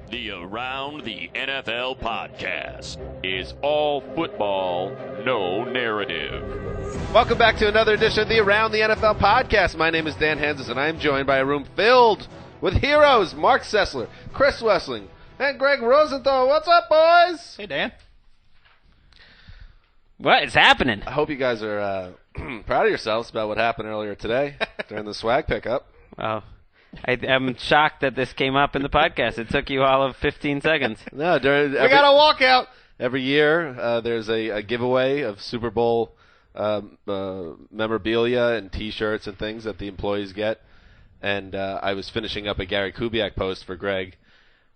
The Around the NFL podcast is all football, no narrative. Welcome back to another edition of the Around the NFL podcast. My name is Dan Hanzus, and I am joined by a room filled with heroes, Marc Sessler, Chris Wesseling, and Gregg Rosenthal. What's up, boys? Hey, Dan. What is happening? I hope you guys are proud of yourselves about what happened earlier today during the swag pickup. Oh, I'm shocked that this came up in the podcast. It took you all of 15 seconds. No, We got a walkout. Every year there's a giveaway of Super Bowl memorabilia and T-shirts and things that the employees get. And I was finishing up a Gary Kubiak post for Gregg.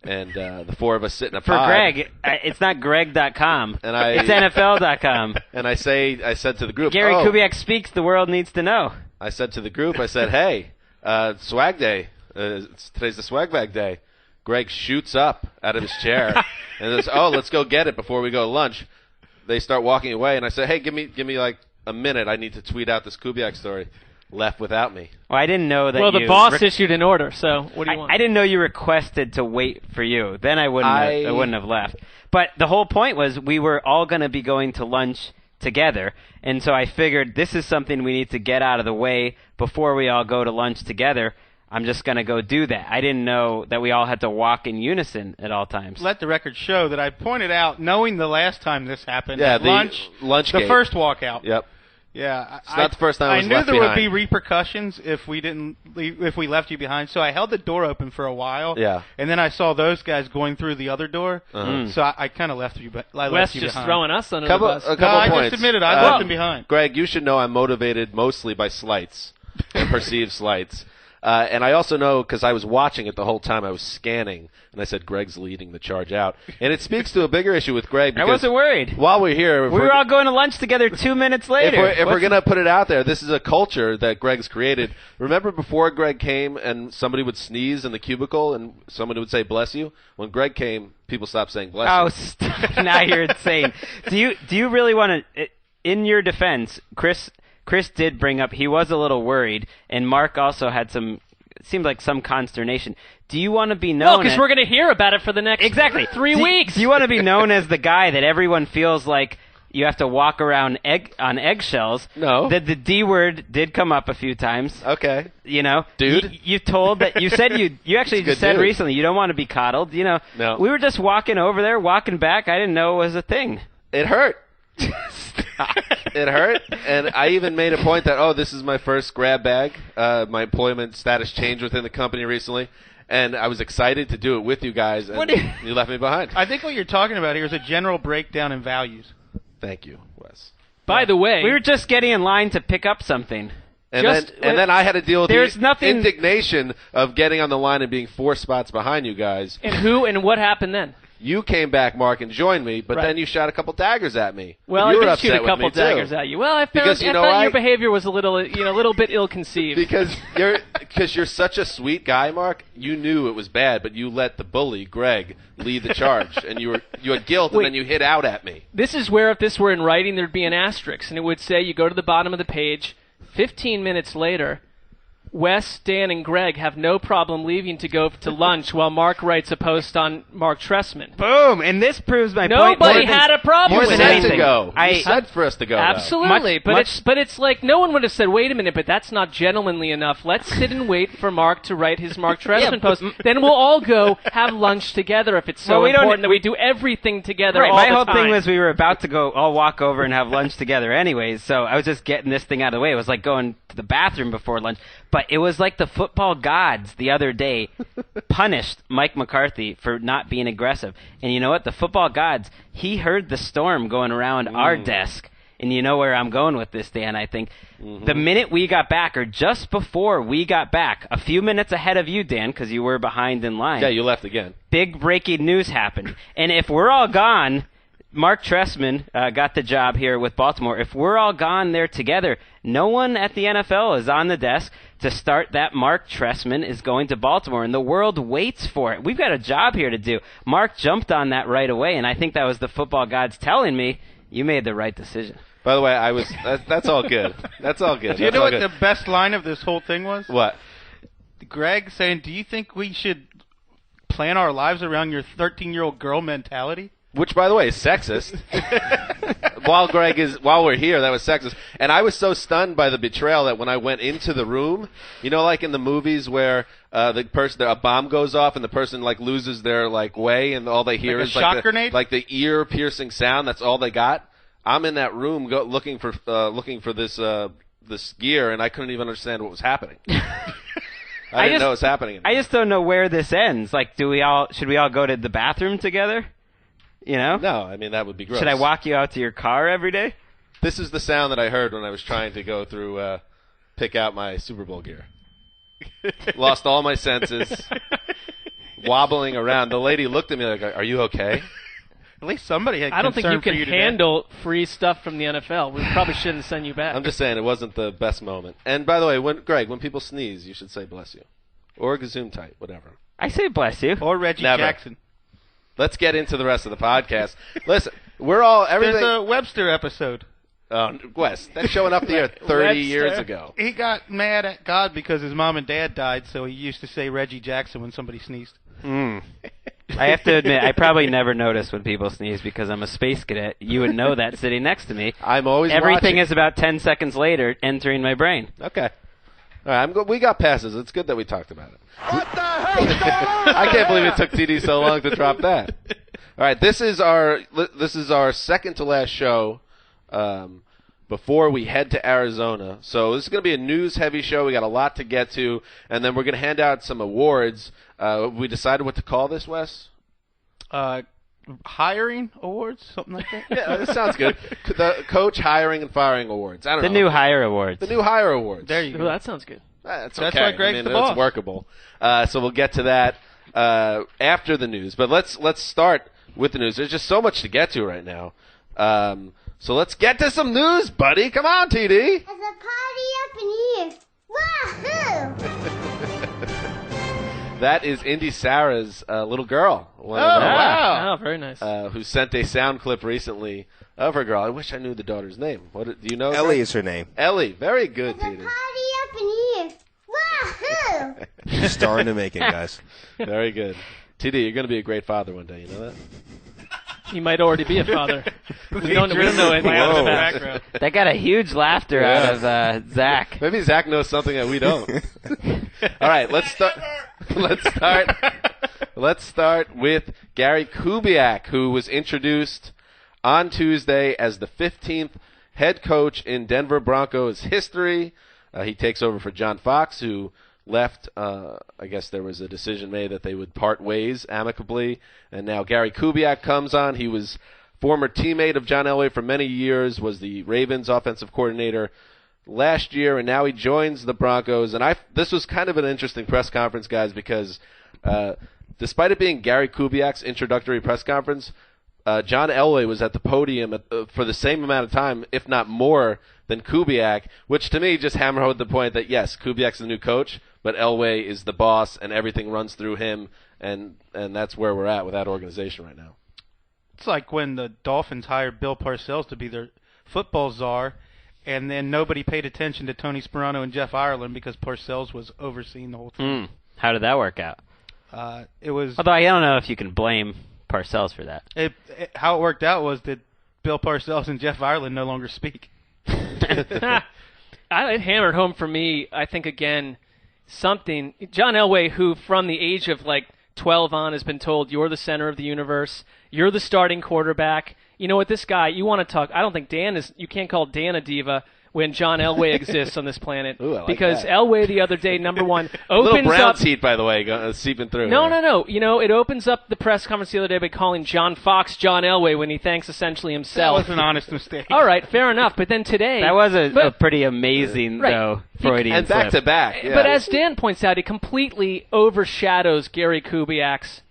And the four of us sit in a pod. For Gregg, it's not Gregg.com. It's NFL.com. And I said to the group, Gary Kubiak speaks, the world needs to know. I said to the group, hey, swag day. Today's the swag bag day. Gregg shoots up out of his chair and says, let's go get it before we go to lunch. They start walking away, and I said, hey, give me like a minute. I need to tweet out this Kubiak story. Left without me. Well, I didn't know that. Well, the boss issued an order, so what do you want? I didn't know you requested to wait for you. Then I wouldn't have left. But the whole point was we were all going to be going to lunch together, and so I figured this is something we need to get out of the way before we all go to lunch together. I'm just going to go do that. I didn't know that we all had to walk in unison at all times. Let the record show that I pointed out, knowing the last time this happened, lunch the first walkout. Yep. Yeah, it's not the first time I was knew left there behind. would be repercussions if we left you behind. So I held the door open for a while. Yeah. And then I saw those guys going through the other door. Uh-huh. So I kind of left you. Wes just behind. throwing us under the bus. I just admitted I left him behind. Gregg, you should know I'm motivated mostly by slights and perceived slights. And I also know, because I was watching it the whole time, I was scanning, and I said Gregg's leading the charge out. And it speaks to a bigger issue with Gregg. I wasn't worried. While we're here, we were all going to lunch together 2 minutes later. If we're going to put it out there, this is a culture that Gregg's created. Remember before Gregg came and somebody would sneeze in the cubicle and somebody would say, bless you? When Gregg came, people stopped saying bless you. Now you're insane. Do you really want to, in your defense, Chris did bring up he was a little worried, and Marc also had seemed like some consternation. Do you want to be known? Well, because we're going to hear about it for the next 3 weeks. Do you want to be known as the guy that everyone feels like you have to walk around on eggshells? No. That the D word did come up a few times. Okay. You know, dude. You told that you said you actually just said recently you don't want to be coddled. You know, no. We were just walking over there, walking back. I didn't know it was a thing. It hurt. It hurt, and I even made a point that, this is my first grab bag. My employment status changed within the company recently, and I was excited to do it with you guys, and you left me behind. I think what you're talking about here is a general breakdown in values. Thank you, Wes. By the way, we were just getting in line to pick up something. And then I had to deal with the nothing indignation of getting on the line and being 4 spots behind you guys. And what happened then? You came back, Marc, and joined me, but then you shot a couple daggers at me. Well, you were I did shoot a upset couple with me daggers too. at you. Well, I thought your behavior was a little bit ill-conceived. Because you're such a sweet guy, Marc. You knew it was bad, but you let the bully Gregg lead the charge, and you had guilt, and then you hit out at me. This is where, if this were in writing, there'd be an asterisk, and it would say you go to the bottom of the page. 15 minutes later, Wes, Dan, and Gregg have no problem leaving to go to lunch while Marc writes a post on Marc Trestman. Boom! And this proves my point. Nobody had a problem You with said anything. to go. You said for us to go. Absolutely, but it's like no one would have said, "Wait a minute," but that's not gentlemanly enough. Let's sit and wait for Marc to write his Marc Trestman post. Then we'll all go have lunch together if it's so important that we do everything together. Right. All My the whole time. thing was we were about to go all walk over and have lunch together anyways. So I was just getting this thing out of the way. It was like going to the bathroom before lunch. But it was like the football gods the other day punished Mike McCarthy for not being aggressive. And you know what? The football gods, he heard the storm going around our desk. And you know where I'm going with this, Dan, I think. The minute we got back, or just before we got back, a few minutes ahead of you, Dan, because you were behind in line. Yeah, you left again. Big breaking news happened. And if we're all gone, Marc Trestman got the job here with Baltimore. If we're all gone there together, no one at the NFL is on the desk to start that Marc Trestman is going to Baltimore, and the world waits for it. We've got a job here to do. Marc jumped on that right away, and I think that was the football gods telling me you made the right decision. By the way, that's all good. That's all good. Do you know what the best line of this whole thing was? What? Gregg saying, "Do you think we should plan our lives around your 13-year-old girl mentality? Which, by the way, is sexist. While we're here, that was sexist. And I was so stunned by the betrayal that when I went into the room, you know, like in the movies where a bomb goes off and the person like loses their like way and all they hear Like a is shock grenade? like the ear-piercing sound. That's all they got. I'm in that room looking for this gear, and I couldn't even understand what was happening. I didn't know what was happening. I just don't know where this ends. Like, should we all go to the bathroom together? You know? No, I mean, that would be gross. Should I walk you out to your car every day? This is the sound that I heard when I was trying to go through, pick out my Super Bowl gear. Lost all my senses, wobbling around. The lady looked at me like, "Are you okay?" At least somebody had I don't think concern you for can you today. handle free stuff from the NFL. We probably shouldn't send you back. I'm just saying it wasn't the best moment. And by the way, when people sneeze, you should say "bless you," or "gesundheit," whatever. I say bless you. Or Reggie Never. Jackson. Let's get into the rest of the podcast. Listen, everything. There's a Webster episode. Wes, that's showing up the air 30 years ago. He got mad at God because his mom and dad died, so he used to say Reggie Jackson when somebody sneezed. I have to admit, I probably never notice when people sneeze because I'm a space cadet. You would know that sitting next to me. I'm always Everything watching. is about 10 seconds later entering my brain. Okay. All right, we got passes. It's good that we talked about it. What the hell? I can't believe it took TD so long to drop that. All right, this is our second to last show before we head to Arizona. So this is going to be a news-heavy show. We got a lot to get to, and then we're going to hand out some awards. We decided what to call this, Wes? Hiring awards, something like that. Yeah, this sounds good. The Coach Hiring and Firing Awards. I don't know. The new hire awards. The new Hire Awards. There you Oh, go. that sounds good. That's That's okay. why Greg's the It's boss. workable. So we'll get to that after the news. But let's start with the news. There's just so much to get to right now. So let's get to some news, buddy. Come on, TD. There's a party up in here. Wahoo! That is Indy Sarah's little girl. One of Oh, our- wow. Oh, very nice. Who sent a sound clip recently of her girl. I wish I knew the daughter's name. Do you know? Ellie Greg? is her name. Ellie. Very good, There's a TD. party up in here. Wahoo! She's star in the making, guys. Very good. TD, you're going to be a great father one day. You know that? He might already be a father. we don't know anything Whoa. about the background. That got a huge laughter out of Zach. Maybe Zach knows something that we don't. All right, let's start. Let's start with Gary Kubiak, who was introduced on Tuesday as the 15th head coach in Denver Broncos history. He takes over for John Fox, who left. I guess there was a decision made that they would part ways amicably, and now Gary Kubiak comes on. He was former teammate of John Elway for many years, was the Ravens offensive coordinator last year, and now he joins the Broncos. And this was kind of an interesting press conference, guys, because despite it being Gary Kubiak's introductory press conference, John Elway was at the podium for the same amount of time, if not more, than Kubiak, which to me just hammered home the point that, yes, Kubiak's the new coach, but Elway is the boss, and everything runs through him, and that's where we're at with that organization right now. It's like when the Dolphins hired Bill Parcells to be their football czar, and then nobody paid attention to Tony Sperano and Jeff Ireland because Parcells was overseeing the whole thing. How did that work out? It was Although I don't know if you can blame Parcells for that. how it worked out was that Bill Parcells and Jeff Ireland no longer speak. It hammered home for me, I think, again, something. John Elway, who from the age of like 12 on has been told, you're the center of the universe, you're the starting quarterback. You know what, this guy, you want to talk, I don't think you can't call Dan a diva when John Elway exists on this planet. Ooh, I like because that. Elway the other day, number one, Little opens Browns up... heat, by the way, seeping through. No, here. no. You know, it opens up the press conference the other day by calling John Fox John Elway when he thanks essentially That himself. was an honest mistake. All right, fair enough. But then today... That was a But- pretty amazing, Right. though, Freudian And back to slip. back. Yeah. But as Dan points out, it completely overshadows Gary Kubiak's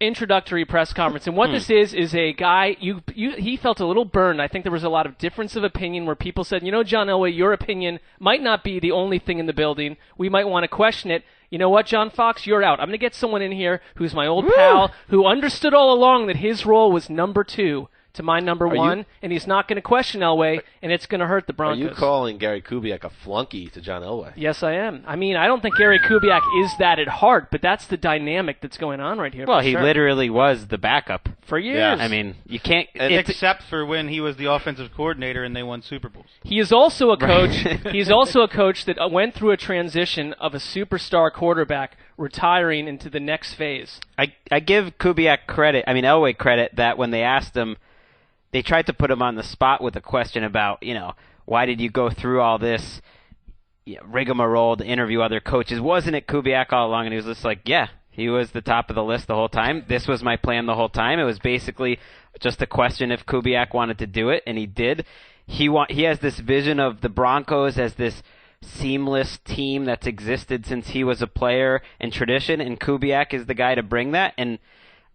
introductory press conference. And what this is a guy, he felt a little burned. I think there was a lot of difference of opinion where people said, you know, John Elway, your opinion might not be the only thing in the building. We might want to question it. You know what, John Fox, you're out. I'm going to get someone in here who's my old pal, who understood all along that his role was number 2 to my number one, and he's not going to question Elway, and it's going to hurt the Broncos. Are you calling Gary Kubiak a flunky to John Elway? Yes, I am. I mean, I don't think Gary Kubiak is that at heart, but that's the dynamic that's going on right here. Well, he literally was the backup for years. Yeah. I mean, you can't... Except for when he was the offensive coordinator and they won Super Bowls. He is also a coach. He's also a coach that went through a transition of a superstar quarterback retiring into the next phase. I give Kubiak credit, Elway credit, that when they asked him, they tried to put him on the spot with a question about, why did you go through all this rigmarole to interview other coaches? Wasn't it Kubiak all along? And he was just like, yeah, he was the top of the list the whole time. This was my plan the whole time. It was basically just a question if Kubiak wanted to do it, and he did. He has this vision of the Broncos as this seamless team that's existed since he was a player and tradition, and Kubiak is the guy to bring that. And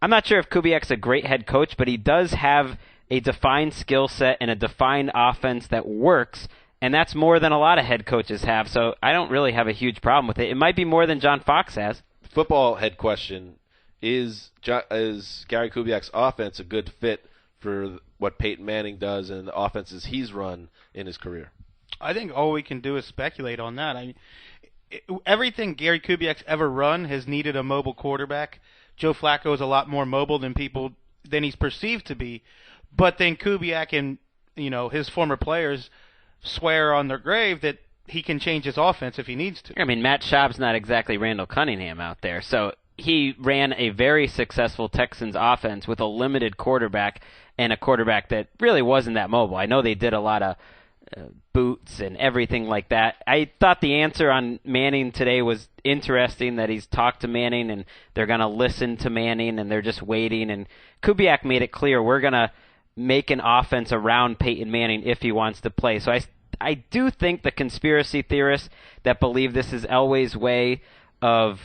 I'm not sure if Kubiak's a great head coach, but he does have a defined skill set and a defined offense that works, and that's more than a lot of head coaches have, so I don't really have a huge problem with it. It might be more than John Fox has. Football head question, is Gary Kubiak's offense a good fit for what Peyton Manning does and the offenses he's run in his career? I think all we can do is speculate on that. Everything Gary Kubiak's ever run has needed a mobile quarterback. Joe Flacco is a lot more mobile than he's perceived to be. But then Kubiak and his former players swear on their grave that he can change his offense if he needs to. Matt Schaub's not exactly Randall Cunningham out there. So he ran a very successful Texans offense with a limited quarterback and a quarterback that really wasn't that mobile. I know they did a lot of boots and everything like that. I thought the answer on Manning today was interesting, that he's talked to Manning and they're going to listen to Manning and they're just waiting. And Kubiak made it clear, we're going to make an offense around Peyton Manning if he wants to play. So I do think the conspiracy theorists that believe this is Elway's way of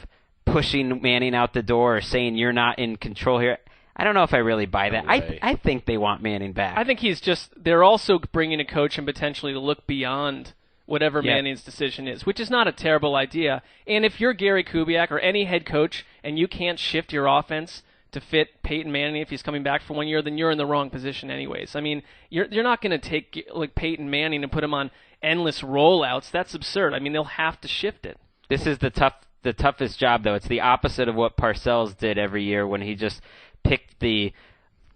pushing Manning out the door or saying you're not in control here, I don't know if I really buy that. I think they want Manning back. I think they're also bringing a coach and potentially to look beyond whatever Manning's decision is, which is not a terrible idea. And if you're Gary Kubiak or any head coach and you can't shift your offense to fit Peyton Manning if he's coming back for 1 year, then you're in the wrong position anyways. I mean, you're not going to take like Peyton Manning and put him on endless rollouts. That's absurd. I mean, they'll have to shift it. This is the toughest job, though. It's the opposite of what Parcells did every year when he just picked the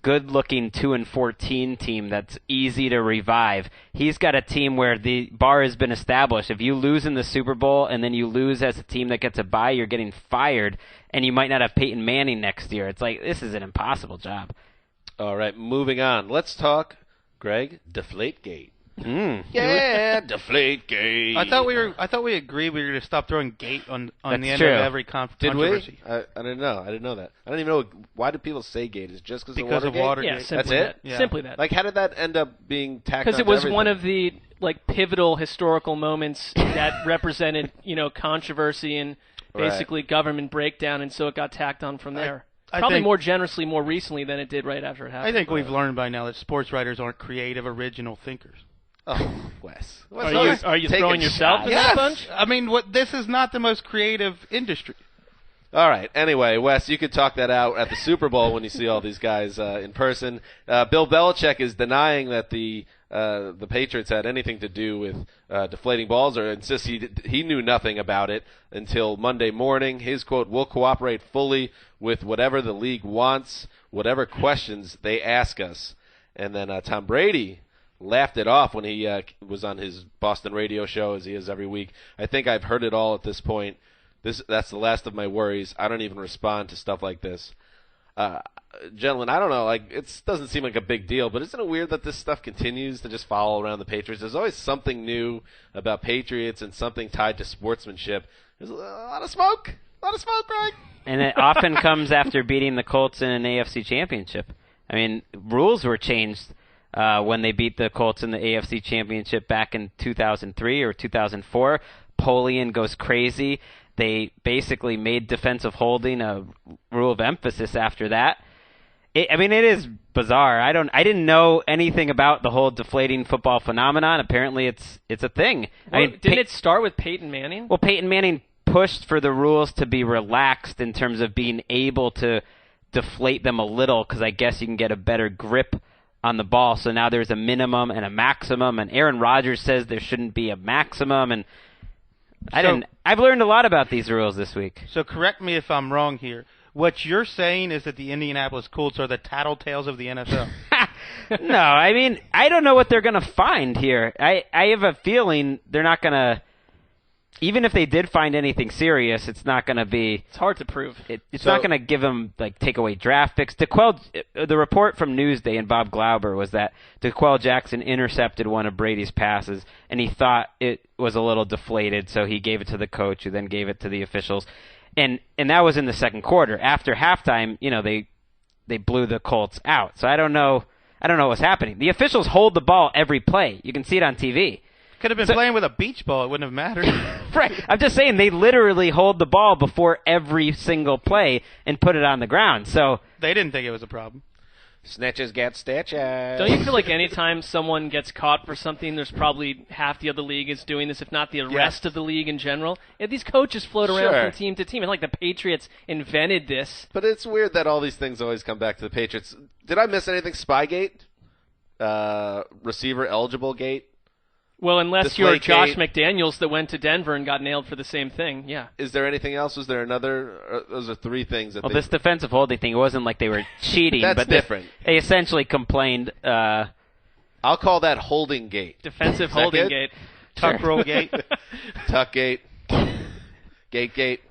good-looking 2-14 team that's easy to revive. He's got a team where the bar has been established. If you lose in the Super Bowl and then you lose as a team that gets a bye, you're getting fired, and you might not have Peyton Manning next year. It's like, this is an impossible job. All right, moving on. Let's talk, Greg, Deflategate. Yeah, Deflategate. I thought we agreed we were going to stop throwing gate on the end true. of every controversy. Did we? I didn't know. I didn't know that. I don't even know. Why do people say gate? Is it just because of of Watergate? Yeah, simply That's that. it? Yeah. Simply that. Like, how did that end up being tacked on? Because it was everything? one of the pivotal historical moments that represented controversy and basically government breakdown, and so it got tacked on from there. Probably more generously, more recently than it did right after it happened. I think we've learned by now that sports writers aren't creative, original thinkers. Oh, Wes. Are you throwing yourself in that bunch? I mean, this is not the most creative industry. All right. Anyway, Wes, you could talk that out at the Super Bowl when you see all these guys in person. Bill Belichick is denying that the Patriots had anything to do with deflating balls, or insists he knew nothing about it until Monday morning. His quote, "We'll cooperate fully with whatever the league wants, whatever questions they ask us." And then Tom Brady laughed it off when he was on his Boston radio show, as he is every week. I think I've heard it all at this point. That's the last of my worries. I don't even respond to stuff like this. Gentlemen, I don't know. It doesn't seem like a big deal, but isn't it weird that this stuff continues to just follow around the Patriots? There's always something new about Patriots and something tied to sportsmanship. There's a lot of smoke. Greg. And it often comes after beating the Colts in an AFC championship. I mean, rules were changed when they beat the Colts in the AFC championship back in 2003 or 2004. Polian goes crazy. They basically made defensive holding a rule of emphasis after that. It is bizarre. I didn't know anything about the whole deflating football phenomenon. Apparently, it's a thing. Well, didn't it start with Peyton Manning? Well, Peyton Manning pushed for the rules to be relaxed in terms of being able to deflate them a little, because I guess you can get a better grip on the ball. So now there's a minimum and a maximum, and Aaron Rodgers says there shouldn't be a maximum. And I've learned a lot about these rules this week. So correct me if I'm wrong here. What you're saying is that the Indianapolis Colts are the tattletales of the NFL. No, I mean, I don't know what they're going to find here. I have a feeling they're not going to, even if they did find anything serious, it's not going to be. It's hard to prove. It's not going to give them, take away draft picks. The report from Newsday and Bob Glauber was that DeQuell Jackson intercepted one of Brady's passes, and he thought it was a little deflated, so he gave it to the coach, who then gave it to the officials. And that was in the second quarter. After halftime, they blew the Colts out. So I don't know what's happening. The officials hold the ball every play. You can see it on TV. Could have been playing with a beach ball. It wouldn't have mattered. Right. I'm just saying they literally hold the ball before every single play and put it on the ground. So they didn't think it was a problem. Snitches get stitches. Don't you feel like anytime someone gets caught for something, there's probably half the other league is doing this, if not the rest of the league in general? And these coaches float around from team to team. And the Patriots invented this. But it's weird that all these things always come back to the Patriots. Did I miss anything? Spygate? Receiver eligible gate? Well, unless you're Josh McDaniels that went to Denver and got nailed for the same thing, yeah. Is there anything else? Was there another? Those are three things. This defensive holding thing, it wasn't like they were cheating. That's but different. They essentially complained. I'll call that holding gate. Defensive holding gate. Tuck roll gate. Tuck gate. Gate.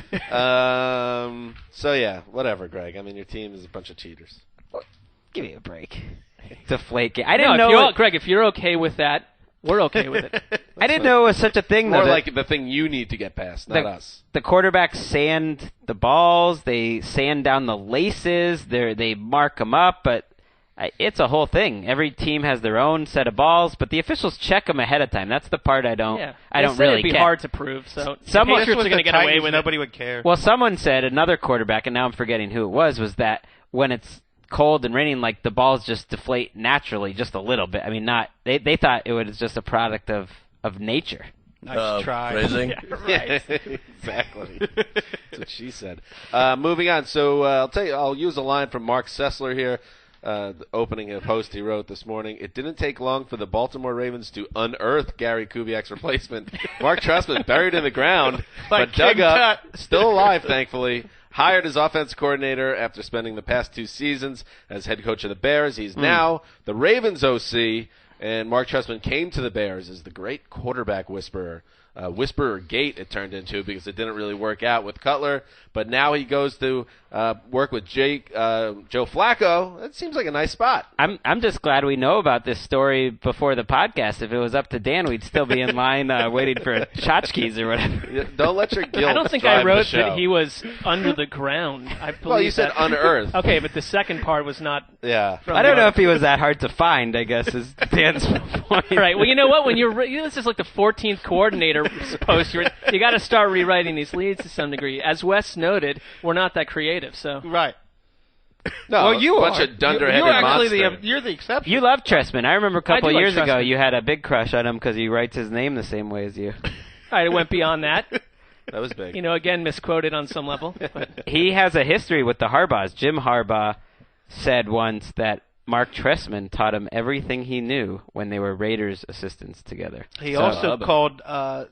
So, yeah, whatever, Greg. I mean, your team is a bunch of cheaters. Give me a break. Deflate gate. I didn't know. Greg, if you're okay with that, we're okay with it. I didn't know it was such a thing. More like the thing you need to get past, not us. The quarterbacks sand the balls. They sand down the laces. They mark them up, but it's a whole thing. Every team has their own set of balls, but the officials check them ahead of time. That's the part I don't. Yeah. I don't really it'd be get. hard to prove. So the Patriots are going to get away with nobody would care. Well, someone said, another quarterback, and now I'm forgetting who it was that when it's cold and raining, the balls just deflate naturally, just a little bit. I mean, they thought it was just a product of nature. Nice try. Phrasing. Yeah, right. Exactly. That's what she said. Moving on. So I'll use a line from Marc Sessler here. The opening a post he wrote this morning. It didn't take long for the Baltimore Ravens to unearth Gary Kubiak's replacement. Mark Trestman buried in the ground, but dug up, still alive, thankfully. Hired as offense coordinator after spending the past 2 seasons as head coach of the Bears. He's now the Ravens OC, and Mark Trestman came to the Bears as the great quarterback whisperer. Whisperer Gate it turned into because it didn't really work out with Cutler. But now he goes to work with Joe Flacco. That seems like a nice spot. I'm just glad we know about this story before the podcast. If it was up to Dan, we'd still be in line waiting for tchotchkes or whatever. Don't let your guilt I don't think drive I wrote the show. that he was under the ground. I believe well, you said unearthed. Okay, but the second part was not. Yeah. I don't know if he was that hard to find, I guess, is Dan's point. All right, well, you know what? When this is like the 14th coordinator post, you got to start rewriting these leads to some degree. As Wes noted, we're not that creative, so. Right. No, well, you a bunch are. of dunderheaded You're actually monster. you're the exception. You love Trestman. I remember a couple do like years ago Trestman. you had a big crush on him because he writes his name the same way as you. All right, it went beyond that. That was big. Again, misquoted on some level. But. He has a history with the Harbaughs. Jim Harbaugh said once that Mark Trestman taught him everything he knew when they were Raiders assistants together. He also called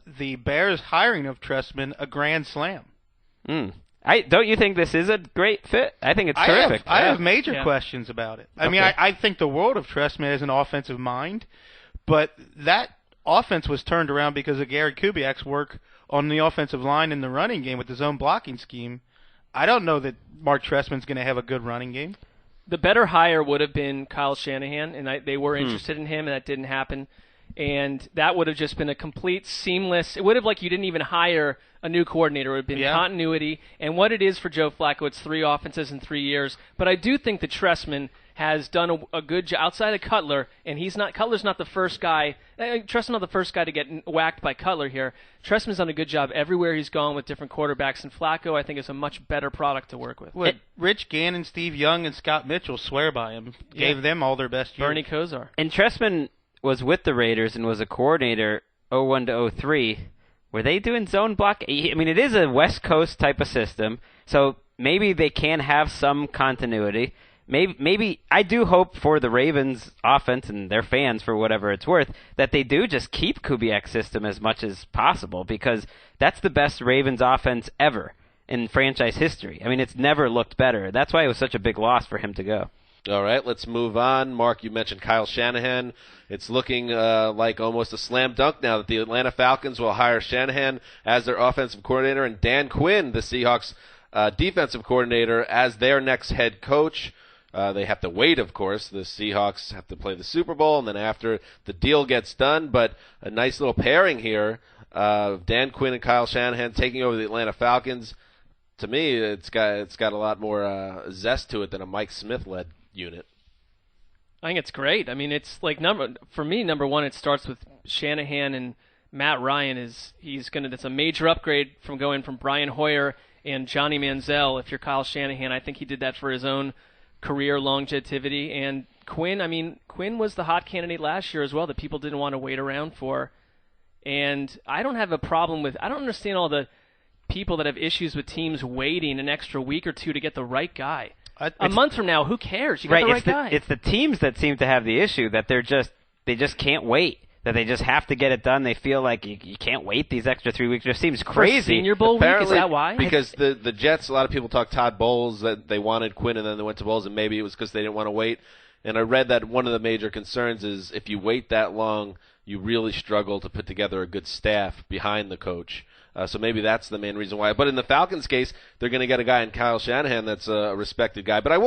the Bears' hiring of Trestman a grand slam. Don't you think this is a great fit? I think it's terrific. I have major questions about it. I mean, I think the world of Trestman as an offensive mind, but that offense was turned around because of Gary Kubiak's work on the offensive line in the running game with his own blocking scheme. I don't know that Mark Trestman's going to have a good running game. The better hire would have been Kyle Shanahan, and they were interested in him, and that didn't happen. And that would have just been a complete seamless. It would have you didn't even hire a new coordinator. It would have been continuity. And what it is for Joe Flacco, it's 3 offenses in 3 years. But I do think that Trestman has done a good job outside of Cutler, and Cutler's not the first guy. Trestman's not the first guy to get whacked by Cutler here. Trestman's done a good job everywhere he's gone with different quarterbacks, and Flacco, I think, is a much better product to work with. Rich Gannon, Steve Young, and Scott Mitchell swear by him. Gave them all their best years. Bernie Kosar. And Trestman was with the Raiders and was a coordinator 01 to 03. Were they doing zone block? I mean, it is a West Coast type of system, so maybe they can have some continuity. maybe I do hope for the Ravens offense and their fans, for whatever it's worth, that they do just keep Kubiak's system as much as possible, because that's the best Ravens offense ever in franchise history. I mean, it's never looked better. That's why it was such a big loss for him to go. All right, let's move on. Mark, you mentioned Kyle Shanahan. It's looking like almost a slam dunk now that the Atlanta Falcons will hire Shanahan as their offensive coordinator and Dan Quinn, the Seahawks defensive coordinator, as their next head coach. They have to wait, of course. The Seahawks have to play the Super Bowl, and then after the deal gets done. But a nice little pairing here. Dan Quinn and Kyle Shanahan taking over the Atlanta Falcons. To me, it's got a lot more zest to it than a Mike Smith-led unit. I think it's great. I mean, it's like for me, number one, it starts with Shanahan and Matt Ryan. It's a major upgrade from going from Brian Hoyer and Johnny Manziel. If you're Kyle Shanahan, I think he did that for his own career longevity. And Quinn was the hot candidate last year as well that people didn't want to wait around for. And I don't understand all the people that have issues with teams waiting an extra week or two to get the right guy. A month from now, who cares? You got the right guy. It's the teams that seem to have the issue that they just can't wait. That they just have to get it done. They feel like you can't wait these extra 3 weeks. It just seems crazy. For Senior Bowl week, is that why? Because the Jets, a lot of people talk Todd Bowles, that they wanted Quinn and then they went to Bowles, and maybe it was because they didn't want to wait. And I read that one of the major concerns is if you wait that long, you really struggle to put together a good staff behind the coach. So maybe that's the main reason why. But in the Falcons' case, they're going to get a guy in Kyle Shanahan that's a respected guy. But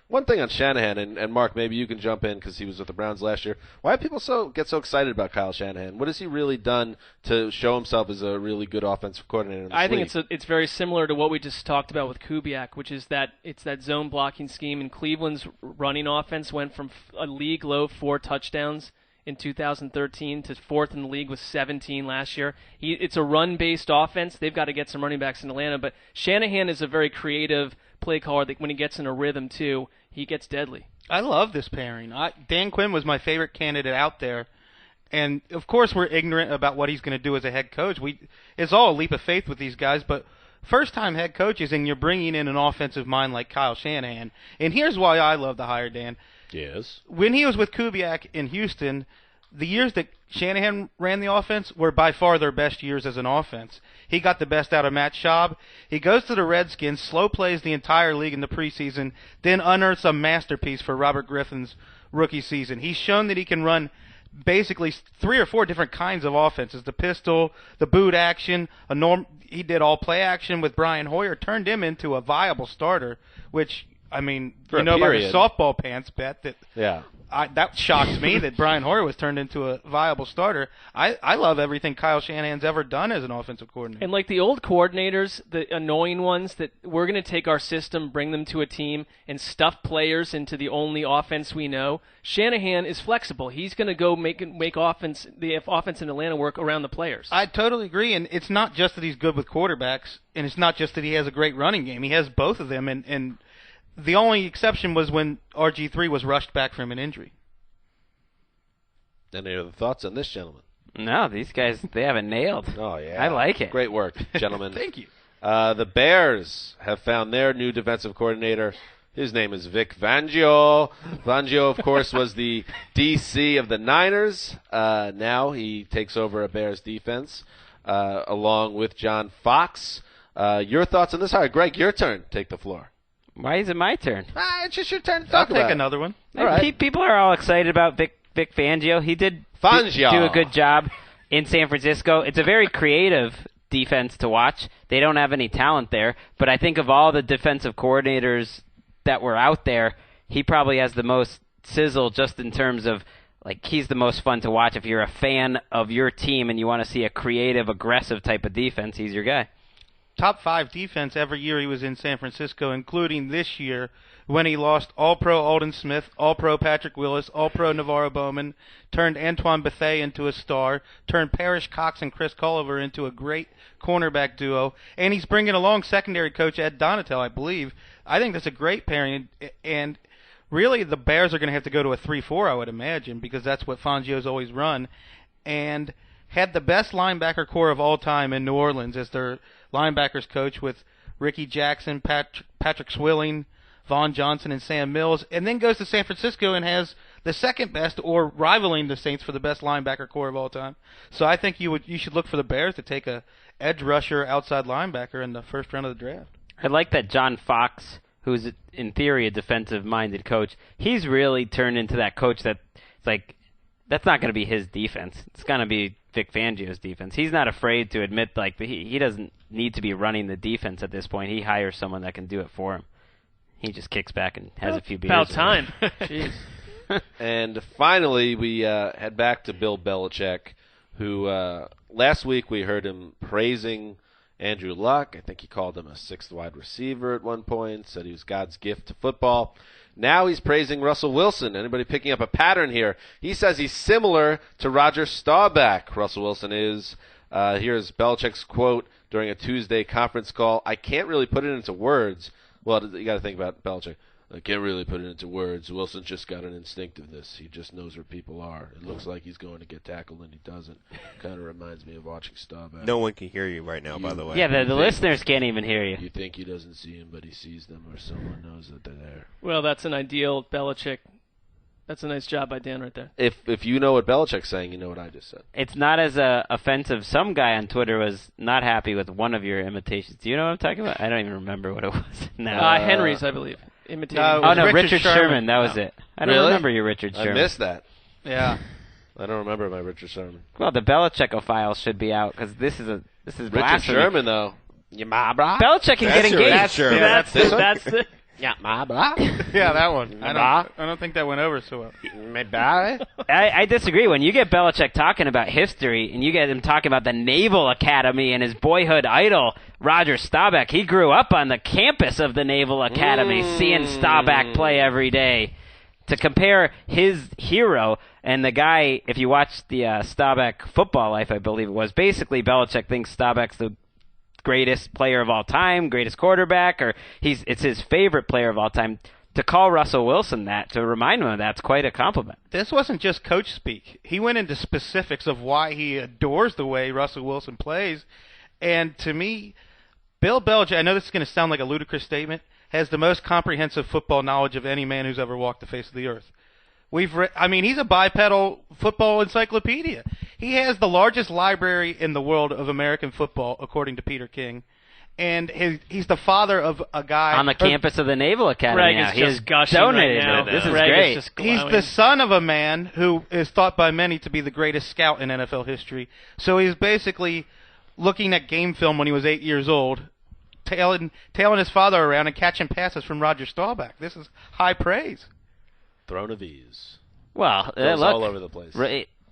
one thing on Shanahan, and Mark, maybe you can jump in because he was with the Browns last year. Why do people get so excited about Kyle Shanahan? What has he really done to show himself as a really good offensive coordinator in this league? think it's very similar to what we just talked about with Kubiak, which is that it's that zone blocking scheme. And Cleveland's running offense went from a league low 4 touchdowns in 2013 to 4th in the league with 17 last year. It's a run-based offense. They've got to get some running backs in Atlanta, but Shanahan is a very creative play caller that when he gets in a rhythm too, he gets deadly. I love this pairing. Dan Quinn was my favorite candidate out there, and of course we're ignorant about what he's going to do as a head coach. It's all a leap of faith with these guys, but first-time head coaches, and you're bringing in an offensive mind like Kyle Shanahan. And here's why I love the hire, Dan. Yes. When he was with Kubiak in Houston, the years that Shanahan ran the offense were by far their best years as an offense. He got the best out of Matt Schaub. He goes to the Redskins, slow plays the entire league in the preseason, then unearths a masterpiece for Robert Griffin's rookie season. He's shown that he can run basically 3 or 4 different kinds of offenses. The pistol, the boot action, he did all play action with Brian Hoyer, turned him into a viable starter, which, I mean, by his softball pants bet that that shocked me that Brian Hoyer was turned into a viable starter. I love everything Kyle Shanahan's ever done as an offensive coordinator. And like the old coordinators, the annoying ones that we're going to take our system, bring them to a team, and stuff players into the only offense we know, Shanahan is flexible. He's going to go make the offense in Atlanta work around the players. I totally agree, and it's not just that he's good with quarterbacks, and it's not just that he has a great running game. He has both of them, and the only exception was when RG3 was rushed back from an injury. Any other thoughts on this, gentleman? No, these guys, they have it nailed. Oh, yeah. I like it. Great work, gentlemen. Thank you. The Bears have found their new defensive coordinator. His name is Vic Fangio. Fangio, of course, was the DC of the Niners. Now he takes over a Bears defense along with John Fox. Your thoughts on this hire? Greg, your turn. Take the floor. Why is it my turn? It's just your turn to talk I'll take another one. All right. People are all excited about Vic Fangio. He did do a good job in San Francisco. It's a very creative defense to watch. They don't have any talent there, but I think of all the defensive coordinators that were out there, he probably has the most sizzle just in terms of, like, he's the most fun to watch. If you're a fan of your team and you want to see a creative, aggressive type of defense, he's your guy. Top 5 defense every year he was in San Francisco, including this year when he lost All-Pro Alden Smith, All-Pro Patrick Willis, All-Pro Navarro Bowman, turned Antoine Bethea into a star, turned Parrish Cox and Chris Culliver into a great cornerback duo, and he's bringing along secondary coach Ed Donatel, I believe. I think that's a great pairing, and really the Bears are going to have to go to a 3-4, I would imagine, because that's what Fangio's always run, and had the best linebacker core of all time in New Orleans as their linebackers coach with Ricky Jackson, Patrick Swilling, Vaughn Johnson and Sam Mills, and then goes to San Francisco and has the second best, or rivaling the Saints for the best linebacker core of all time. So I think you should look for the Bears to take a edge rusher, outside linebacker in the first round of the draft. I like that John Fox, who's in theory a defensive-minded coach, he's really turned into that coach that's like, that's not going to be his defense. It's going to be Vic Fangio's defense. He's not afraid to admit like he doesn't need to be running the defense at this point. He hires someone that can do it for him. He just kicks back and has a few beers. About time. Jeez. And finally, we head back to Bill Belichick, who last week we heard him praising Andrew Luck. I think he called him a sixth wide receiver at one point, said he was God's gift to football. Now he's praising Russell Wilson. Anybody picking up a pattern here? He says he's similar to Roger Staubach. Russell Wilson is. Here's Belichick's quote during a Tuesday conference call. I can't really put it into words. Well, you got to think about Belichick. I can't really put it into words. Wilson's just got an instinctiveness. He just knows where people are. It looks like he's going to get tackled, and he doesn't. Kind of reminds me of watching Staubach. No one can hear you right now, by the way. Yeah, the listeners can't even hear you. You think he doesn't see him, but he sees them, or someone knows that they're there. Well, that's an ideal Belichick. That's a nice job by Dan right there. If you know what Belichick's saying, you know what I just said. It's not as offensive. Some guy on Twitter was not happy with one of your imitations. Do you know what I'm talking about? I don't even remember what it was now. Henry's, I believe. Imitating. Richard Sherman. That was it. I don't remember your Richard Sherman. I missed that. Yeah. I don't remember my Richard Sherman. Well, the Belichick-ophiles should be out because this is Richard blasphemy. Sherman, though. Yeah, my bra. Belichick can get engaged. That's the. Yeah, my bra. Yeah, that one. I don't think that went over so well. I disagree. When you get Belichick talking about history and you get him talking about the Naval Academy and his boyhood idol, Roger Staubach, he grew up on the campus of the Naval Academy, seeing Staubach play every day. To compare his hero and the guy, if you watch the Staubach Football Life, I believe it was, basically Belichick thinks Staubach's the greatest player of all time, greatest quarterback, or it's his favorite player of all time. To call Russell Wilson that, to remind him of that's quite a compliment. This wasn't just coach speak. He went into specifics of why he adores the way Russell Wilson plays. And to me, Bill Belichick, I know this is going to sound like a ludicrous statement, has the most comprehensive football knowledge of any man who's ever walked the face of the earth. He's a bipedal football encyclopedia. He has the largest library in the world of American football, according to Peter King. And he's the father of a guy on the campus of the Naval Academy. Greg now. is he just is gushing donated. right now. This is Greg great. Is just He's the son of a man who is thought by many to be the greatest scout in NFL history. So he's basically looking at game film when he was 8 years old, tailing his father around and catching passes from Roger Staubach. This is high praise. Throne of ease. Well, Goes look, all over the place.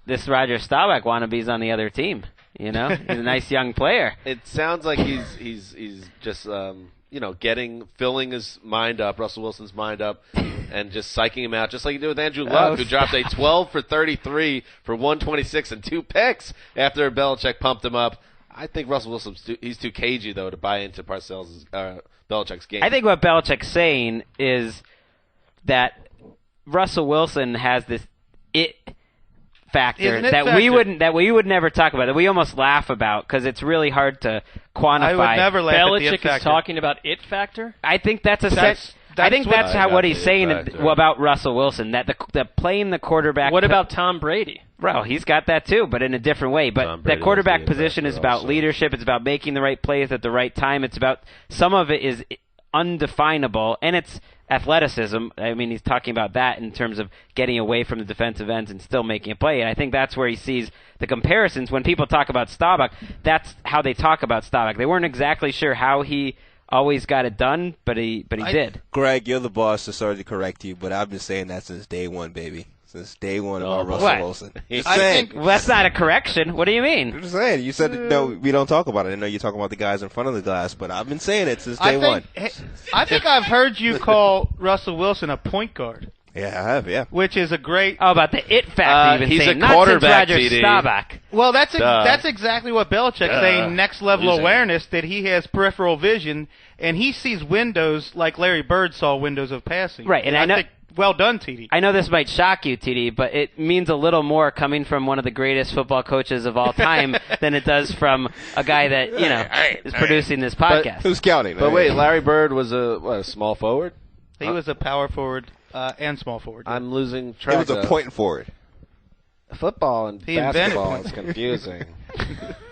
This Roger Staubach wannabe's on the other team. You know, he's a nice young player. It sounds like he's just filling his mind up, Russell Wilson's mind up, and just psyching him out, just like he did with Andrew Luck, who dropped a 12 for 33 for 126 and 2 picks after Belichick pumped him up. I think Russell Wilson's he's too cagey though to buy into Belichick's game. I think what Belichick's saying is that Russell Wilson has this it factor that we would never talk about, that we almost laugh about because it's really hard to quantify. I would never laugh at the it Belichick factor. is talking about it factor? I think that's what he's saying about Russell Wilson, that the playing the quarterback. What about Tom Brady? Well, he's got that too, but in a different way. But the quarterback position is about leadership. It's about making the right plays at the right time. It's about some of it is undefinable, and it's athleticism. I mean, he's talking about that in terms of getting away from the defensive ends and still making a play. And I think that's where he sees the comparisons. When people talk about Staubach, that's how they talk about Staubach. They weren't exactly sure how he always got it done, but he did. Greg, you're the boss, so sorry to correct you, but I've been saying that since day one, baby. Since day one about Russell Wilson. Just saying. Well, that's not a correction. What do you mean? I'm just saying. You said, no, we don't talk about it. I know you're talking about the guys in front of the glass, but I've been saying it since day one. I think I've heard you call Russell Wilson a point guard. Yeah, I have, yeah. Which is a great... Oh, about the it factor you've been he's saying. a quarterback, not since Roger Staubach. Well, that's exactly what Belichick's saying, next level awareness, that he has peripheral vision, and he sees windows like Larry Bird saw windows of passing. Right, and I know... Well done, TD. I know this might shock you, TD, but it means a little more coming from one of the greatest football coaches of all time than it does from a guy that, is producing this podcast. Who's counting? But wait, Larry Bird was a small forward? He was a power forward and small forward. I'm losing track. It was a point forward. Football and basketball is confusing.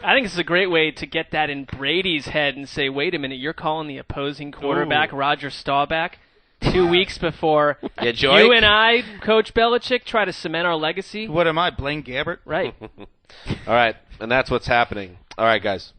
I think this is a great way to get that in Brady's head and say, wait a minute, you're calling the opposing quarterback Roger Staubach 2 weeks before you and I, Coach Belichick, try to cement our legacy? What am I, Blaine Gabbert? Right. All right, and that's what's happening. All right, guys.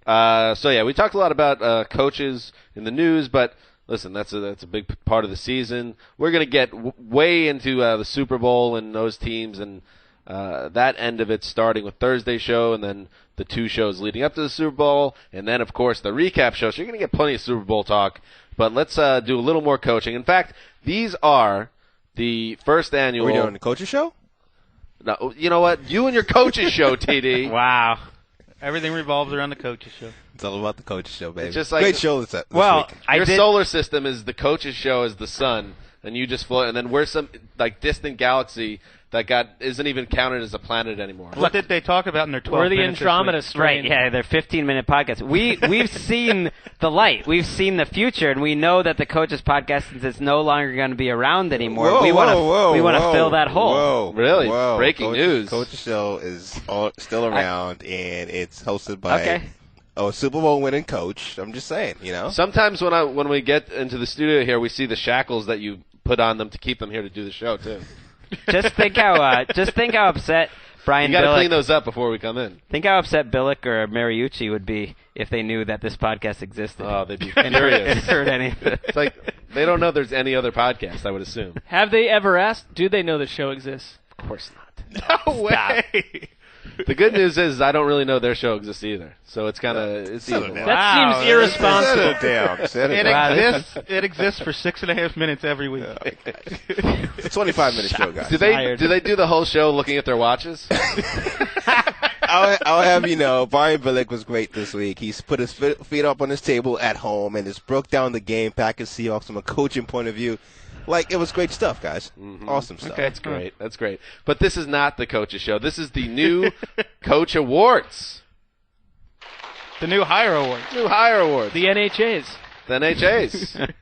We talked a lot about coaches in the news, but listen, that's a big part of the season. We're going to get way into the Super Bowl and those teams and that end of it, starting with Thursday's show and then the 2 shows leading up to the Super Bowl, and then, of course, the recap show. So you're going to get plenty of Super Bowl talk, but let's do a little more coaching. In fact, these are the first annual... Are we doing the coaches show? No, you know what? You and your coaches show, TD. Wow. Everything revolves around the coaches show. It's all about the coaches show, baby. It's just like, great show this well, week. Your solar system is the coaches show as the sun, and you just float, and then we're some distant galaxy that isn't even counted as a planet anymore. What did they talk about in their 12 We're the minutes Andromeda this week? strain. Right, yeah, they're 15-minute podcasts. We've seen the light. We've seen the future, and we know that the Coaches Podcast, since it's no longer going to be around anymore, we want to fill that hole. Really? Breaking news. Coaches show is still around, and it's hosted by a Super Bowl winning coach. I'm just saying, Sometimes when we get into the studio here, we see the shackles that you put on them to keep them here to do the show too. Just think how upset Brian. You got to clean those up before we come in. Think how upset Billick or Mariucci would be if they knew that this podcast existed. Oh, they'd be furious. Heard any of it. It's like they don't know there's any other podcast, I would assume. Have they ever asked, do they know the show exists? Of course not. No way. The good news is I don't really know their show exists either, so it's kind of it's Settle even. down. That seems irresponsible. It exists for 6.5 minutes every week. It's a 25-minute show, guys. Do they do the whole show looking at their watches? I'll have you know, Brian Billick was great this week. He's put his feet up on his table at home and just broke down the game, Packers Seahawks from a coaching point of view. Like, it was great stuff, guys. Mm-hmm. Awesome stuff. Okay, that's great. That's great. But this is not the Coaches Show. This is the new Coach Awards. The new Hire Award. New Hire Awards. The NHAs. The NHAs.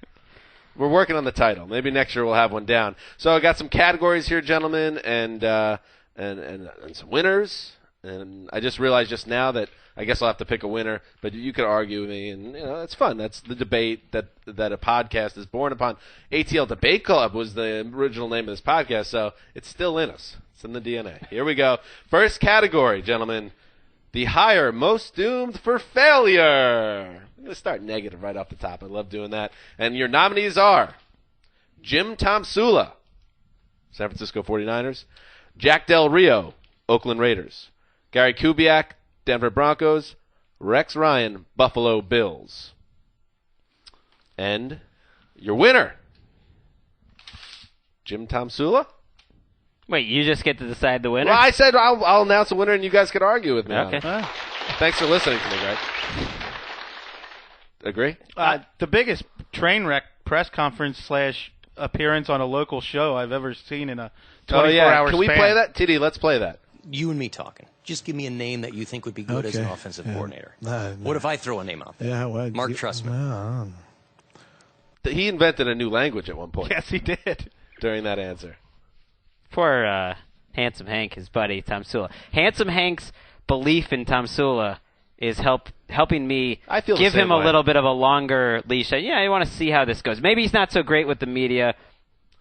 We're working on the title. Maybe next year we'll have one down. So I got some categories here, gentlemen, and some winners. And I just realized just now that I guess I'll have to pick a winner, but you could argue with me, and that's fun. That's the debate that a podcast is born upon. ATL Debate Club was the original name of this podcast, so it's still in us. It's in the DNA. Here we go. First category, gentlemen. The hire most doomed for failure. I'm going to start negative right off the top. I love doing that. And your nominees are Jim Tomsula, San Francisco 49ers, Jack Del Rio, Oakland Raiders, Gary Kubiak, Denver Broncos, Rex Ryan, Buffalo Bills. And your winner, Jim Tomsula. Wait, you just get to decide the winner? Well, I said I'll announce a winner and you guys could argue with me. Okay. Thanks for listening to me, Greg. Agree? The biggest train wreck press conference / appearance on a local show I've ever seen in a 24-hour Can we play that? TD, let's play that. You and me talking. Just give me a name that you think would be good as an offensive coordinator. What if I throw a name out there? Yeah, well, Mark Trustman. He invented a new language at one point. Yes, he did. During that answer. Poor Handsome Hank, his buddy, Tomsula. Handsome Hank's belief in Tomsula is helping me give him a little bit of a longer leash. I want to see how this goes. Maybe he's not so great with the media.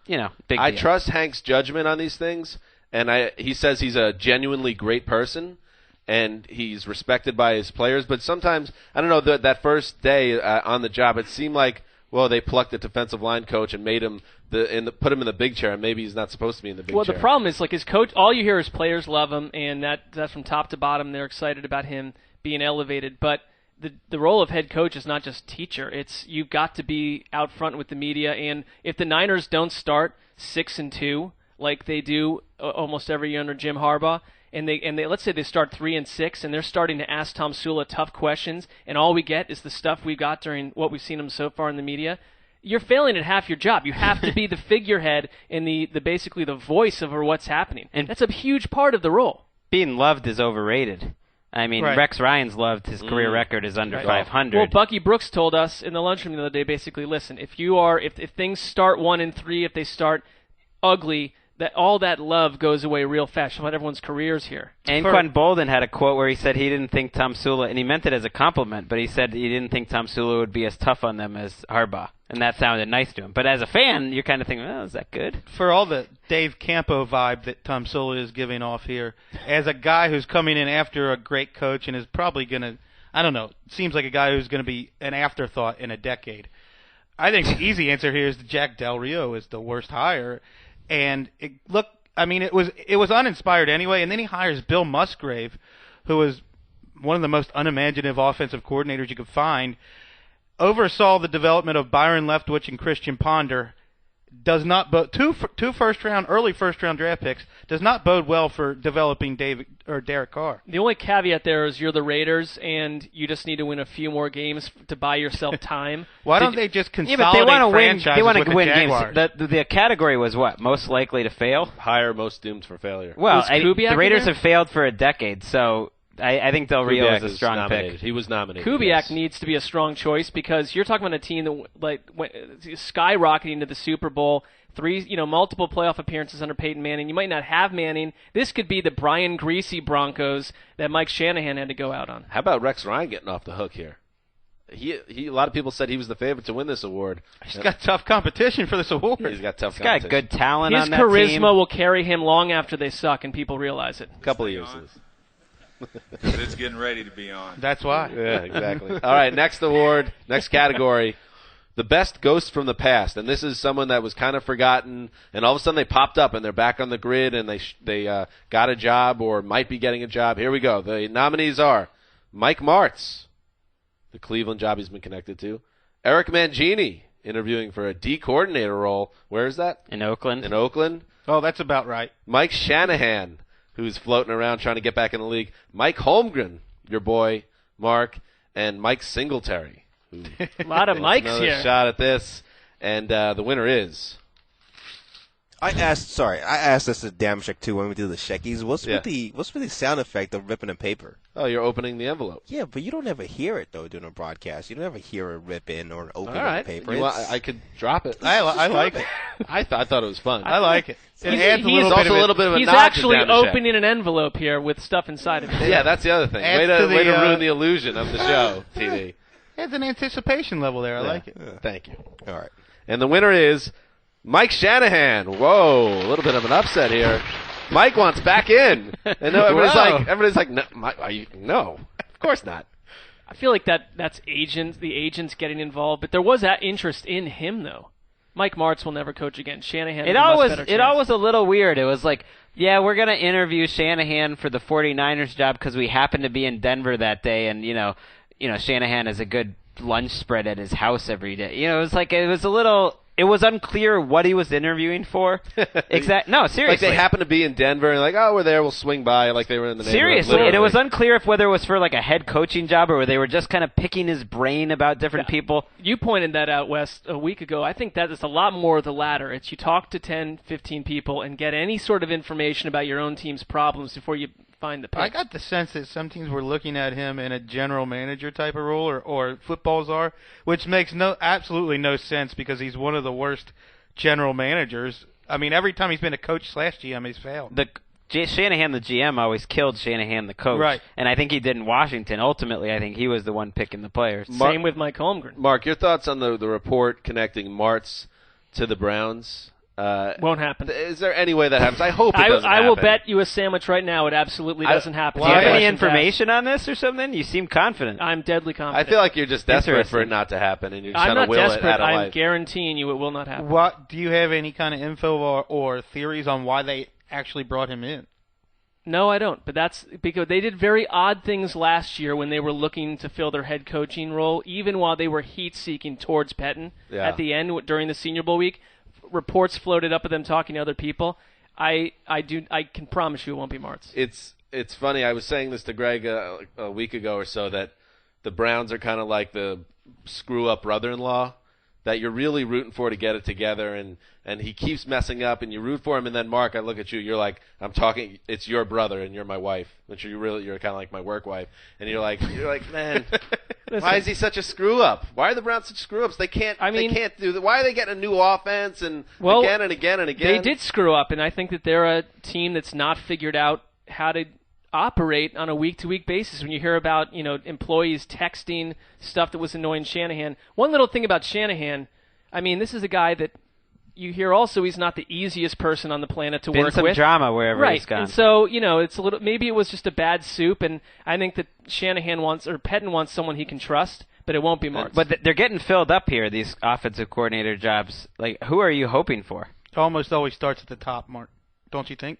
Big deal. I trust Hank's judgment on these things, and he says he's a genuinely great person, and he's respected by his players. But sometimes, I don't know, that first day on the job, it seemed like, well, they plucked the defensive line coach and made him put him in the big chair, and maybe he's not supposed to be in the big chair. Well, the problem is, like, his coach, all you hear is players love him, and that's from top to bottom. They're excited about him being elevated. But the role of head coach is not just teacher. It's you've got to be out front with the media. And if the Niners don't start 6-2 like they do almost every year under Jim Harbaugh, and they let's say they start 3-6, and they're starting to ask Tomsula tough questions, and all we get is the stuff we got during what we've seen him so far in the media, you're failing at half your job. You have to be the figurehead and the basically the voice of what's happening. And that's a huge part of the role. Being loved is overrated. I mean, Right. Rex Ryan's loved. His career record is under 500. Well, Bucky Brooks told us in the lunchroom the other day, basically, listen, if things start 1-3, if they start ugly, that all that love goes away real fast. About everyone's careers here. Anquan Bolden had a quote where he said he didn't think Tom Sula, and he meant it as a compliment, but he said he didn't think Tom Sula would be as tough on them as Harbaugh, and that sounded nice to him. But as a fan, you're kind of thinking, oh, is that good? For all the Dave Campo vibe that Tom Sula is giving off here, as a guy who's coming in after a great coach and is probably going to, I don't know, seems like a guy who's going to be an afterthought in a decade. I think the easy answer here is that Jack Del Rio is the worst hire. And it was uninspired anyway. And then he hires Bill Musgrave, who is one of the most unimaginative offensive coordinators you could find. Oversaw the development of Byron Leftwich and Christian Ponder. Does not bode early first round draft picks. Does not bode well for developing Derek Carr. The only caveat there is you're the Raiders, and you just need to win a few more games to buy yourself time. Why don't they just consolidate Yeah, but they want to win. franchises They want with to the win games. Jaguars? The category was what? Most likely to fail. Higher, most doomed for failure. Well, Was Kubiak the Raiders in there? have failed for a decade, so I think Del Rio Kubiak is a strong nominated. pick. He was nominated. Kubiak yes. needs to be a strong choice because you're talking about a team that went skyrocketing to the Super Bowl, multiple playoff appearances under Peyton Manning. You might not have Manning. This could be the Brian Greasy Broncos that Mike Shanahan had to go out on. How about Rex Ryan getting off the hook here? A lot of people said he was the favorite to win this award. He's got tough competition for this award. He's got tough He's got competition. good talent His on that charisma team. will carry him long after they suck and people realize it. A couple of years. Because it's getting ready to be on. That's why. Yeah, exactly. All right, next award, next category, the best ghost from the past. And this is someone that was kind of forgotten, and all of a sudden they popped up and they're back on the grid and they got a job or might be getting a job. Here we go. The nominees are Mike Martz, the Cleveland job he's been connected to, Eric Mangini, interviewing for a D coordinator role. Where is that? In Oakland. In Oakland. Oh, that's about right. Mike Shanahan, who's floating around trying to get back in the league. Mike Holmgren, your boy, Mark, and Mike Singletary. A lot of Mikes another here. shot at this, and the winner is... I asked this to Damashek too when we do the Sheckies. What's Yeah. with the sound effect of ripping a paper? Oh, you're opening the envelope. Yeah, but you don't ever hear it though during a broadcast. You don't ever hear a rip in or an open All right. of the paper. You want- I could drop it. I like it. I thought it was fun. I like it. It adds a he's little also bit of a little bit of a He's nod actually to Damashek. opening an envelope here with stuff inside of it. Yeah, that's the other thing. Adds Way to to the, ruin the illusion of the show, TV. It's an anticipation level there. I like it. Thank you. All right. And the winner is Mike Shanahan. Whoa, a little bit of an upset here. Mike wants back in. And everybody's like, no, no, of course not. I feel like that's the agents getting involved, but there was that interest in him though. Mike Martz will never coach again. Shanahan. It all was a little weird. It was like, yeah, we're going to interview Shanahan for the 49ers job because we happened to be in Denver that day, and you know, Shanahan has a good lunch spread at his house every day. It was unclear what he was interviewing for. No, seriously. Like they happened to be in Denver and like, oh, we're there, we'll swing by, like they were in the neighborhood. Seriously, and it literally. was unclear whether it was for like a head coaching job or they were just kind of picking his brain about different people. You pointed that out, Wes, a week ago. I think that is a lot more of the latter. It's you talk to 10, 15 people and get any sort of information about your own team's problems before you find the pick. I got the sense that some teams were looking at him in a general manager type of role, or footballs are, which makes absolutely no sense because he's one of the worst general managers. I mean, every time he's been a coach / GM, he's failed. Shanahan, the GM, always killed Shanahan, the coach. Right. And I think he did in Washington. Ultimately, I think he was the one picking the players. Same with Mike Holmgren. Mark, your thoughts on the report connecting Martz to the Browns? Won't happen. Is there any way that happens? I hope it doesn't I will happen. bet you a sandwich right now it absolutely doesn't happen. Do you have any Questions information on this or something? You seem confident. asked. I'm deadly confident. I feel like you're just desperate for Interesting. it not to happen, and you're just I'm trying not to will desperate. it out of I'm life. guaranteeing you it will not happen. What do you have any kind of info or theories on why they actually brought him in? No, I don't. But that's because they did very odd things last year when they were looking to fill their head coaching role, even while they were heat-seeking towards Pettin at the end during the Senior Bowl week. Reports floated up of them talking to other people. I can promise you it won't be Martz. It's funny. I was saying this to Greg a week ago or so that the Browns are kind of like the screw-up brother-in-law that you're really rooting for to get it together, and he keeps messing up, and you root for him, and then Mark, I look at you, you're like, it's your brother, and you're my wife, which you're kind of like my work wife, and you're like, man, why is he such a screw up? Why are the Browns such screw ups? They can't do that. Why are they getting a new offense and again and again and again? They did screw up, and I think that they're a team that's not figured out how to operate on a week-to-week basis. When you hear about, employees texting stuff that was annoying Shanahan. One little thing about Shanahan, I mean, this is a guy that you hear also he's not the easiest person on the planet to work with. Been some drama wherever he's gone. And so, it's a little, maybe it was just a bad soup, and I think that Pettin wants someone he can trust, but it won't be Mark. But they're getting filled up here, these offensive coordinator jobs. Like, who are you hoping for? It almost always starts at the top, Mark. Don't you think?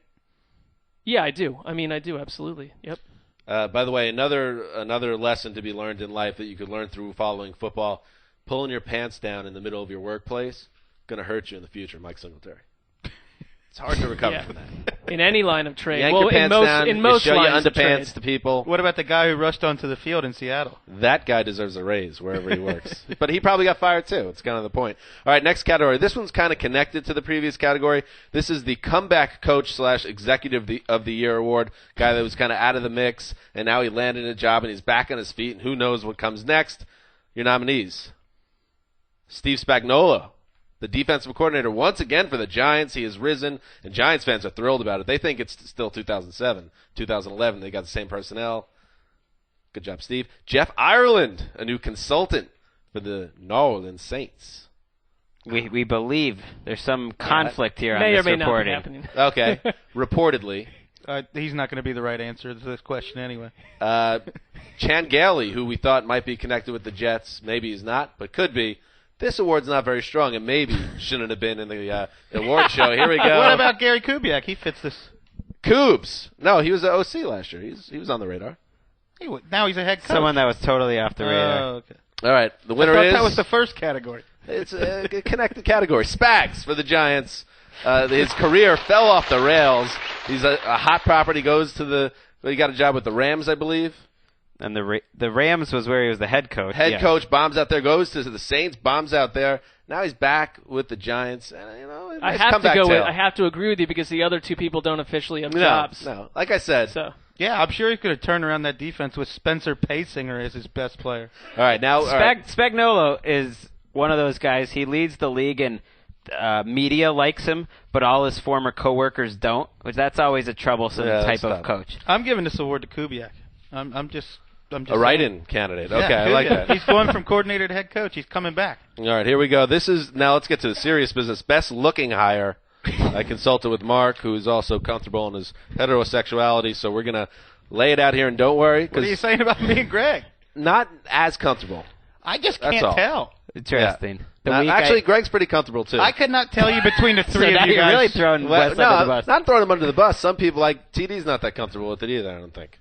Yeah, I do. I do, absolutely. Yep. By the way, another lesson to be learned in life that you could learn through following football: pulling your pants down in the middle of your workplace going to hurt you in the future, Mike Singletary. It's hard to recover from that. In any line of trade. Yank your pants down, in most show your lines of trade. underpants to people. What about the guy who rushed onto the field in Seattle? That guy deserves a raise wherever he works. But he probably got fired too. It's kind of the point. All right, next category. This one's kind of connected to the previous category. This is the comeback coach / executive of the year award. Guy that was kind of out of the mix, and now he landed a job, and he's back on his feet, and who knows what comes next. Your nominees: Steve Spagnuolo, the defensive coordinator once again for the Giants. He has risen, and Giants fans are thrilled about it. They think it's still 2007, 2011. They got the same personnel. Good job, Steve. Jeff Ireland, a new consultant for the New Orleans Saints. We believe there's some conflict here on may this or may reporting. Not be happening. Okay, reportedly. He's not going to be the right answer to this question anyway. Chan Gailey, who we thought might be connected with the Jets. Maybe he's not, but could be. This award's not very strong, and maybe shouldn't have been in the award show. Here we go. What about Gary Kubiak? He fits this. Coobs. No, he was the OC last year. He was on the radar. Now he's a head coach. Someone that was totally off the radar. Okay. All right, the winner is... That was the first category. It's a connected category. Spags for the Giants. His career fell off the rails. He's a hot property. Goes to he got a job with the Rams, I believe. And the Rams was where he was the head coach. Coach, bombs out there, goes to the Saints, bombs out there. Now he's back with the Giants. And, I have to agree with you because the other two people don't officially have jobs. No, like I said. So. Yeah, I'm sure he could have turned around that defense with Spencer Paysinger as his best player. All right, now Spagnuolo is one of those guys. He leads the league and media likes him, but all his former coworkers don't. Which that's always a troublesome type of coach. I'm giving this award to Kubiak. I'm just a write-in candidate. Okay, I like that. He's going from coordinator to head coach. He's coming back. All right, here we go. Now let's get to the serious business. Best looking hire. I consulted with Mark, who is also comfortable in his heterosexuality, so we're going to lay it out here, and don't worry. What are you saying about me and Greg? Not as comfortable. I just can't tell. Interesting. Yeah. Greg's pretty comfortable, too. I could not tell you between the three of you you're guys. really throwing Wes under the bus. Not throwing him under the bus. Some people, like TD's not that comfortable with it either, I don't think.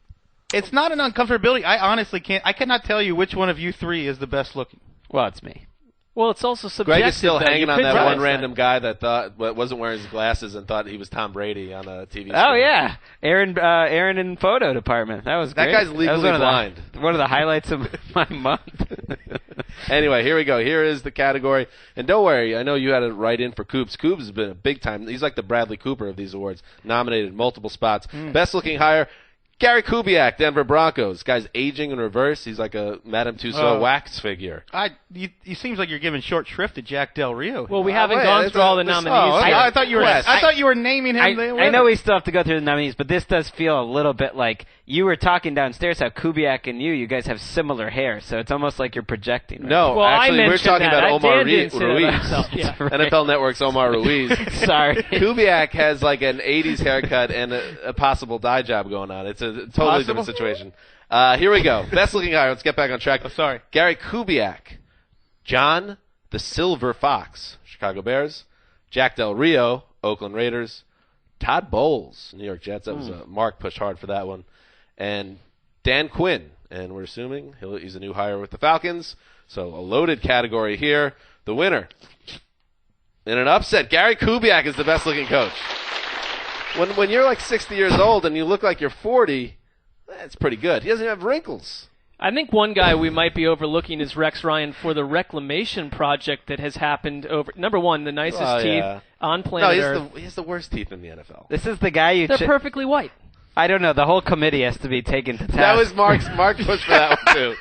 It's not an uncomfortability. I honestly can't. I cannot tell you which one of you three is the best looking. Well, it's me. Well, it's also subjective. Greg is still hanging on that one that. random guy that wasn't wearing his glasses and thought he was Tom Brady on a TV show. Oh, yeah. Aaron in photo department. That was great. That guy's legally blind. One of the highlights of my month. Anyway, here we go. Here is the category. And don't worry, I know you had to write in for Coops. Coops has been a big time. He's like the Bradley Cooper of these awards. Nominated multiple spots. Best looking hire. Gary Kubiak, Denver Broncos. Guy's aging in reverse. He's like a Madame Tussauds wax figure. He seems like you're giving short shrift to Jack Del Rio. Well, we haven't gone through all the nominees. I thought you were. I thought you were naming him. I know we still have to go through the nominees, but this does feel a little bit like you were talking downstairs how Kubiak and you guys have similar hair, so it's almost like you're projecting. Right? No, well, actually, we're talking about Omar Ruiz. Yeah. NFL Network's Omar Ruiz. Sorry. Kubiak has like an 80s haircut and a possible dye job going on. It's a totally different situation. Here we go. Best looking hire. Let's get back on track. Sorry. Gary Kubiak. John the Silver Fox, Chicago Bears. Jack Del Rio, Oakland Raiders. Todd Bowles, New York Jets. That was Mark pushed hard for that one. And Dan Quinn. And we're assuming he's a new hire with the Falcons. So a loaded category here. The winner. In an upset, Gary Kubiak is the best looking coach. When you're like 60 years old and you look like you're 40, that's pretty good. He doesn't have wrinkles. I think one guy we might be overlooking is Rex Ryan for the reclamation project that has happened over. Number one, the nicest teeth on planet Earth. He has the worst teeth in the NFL. This is the guy you. They're perfectly white. I don't know. The whole committee has to be taken to task. That was Mark pushed for that one too.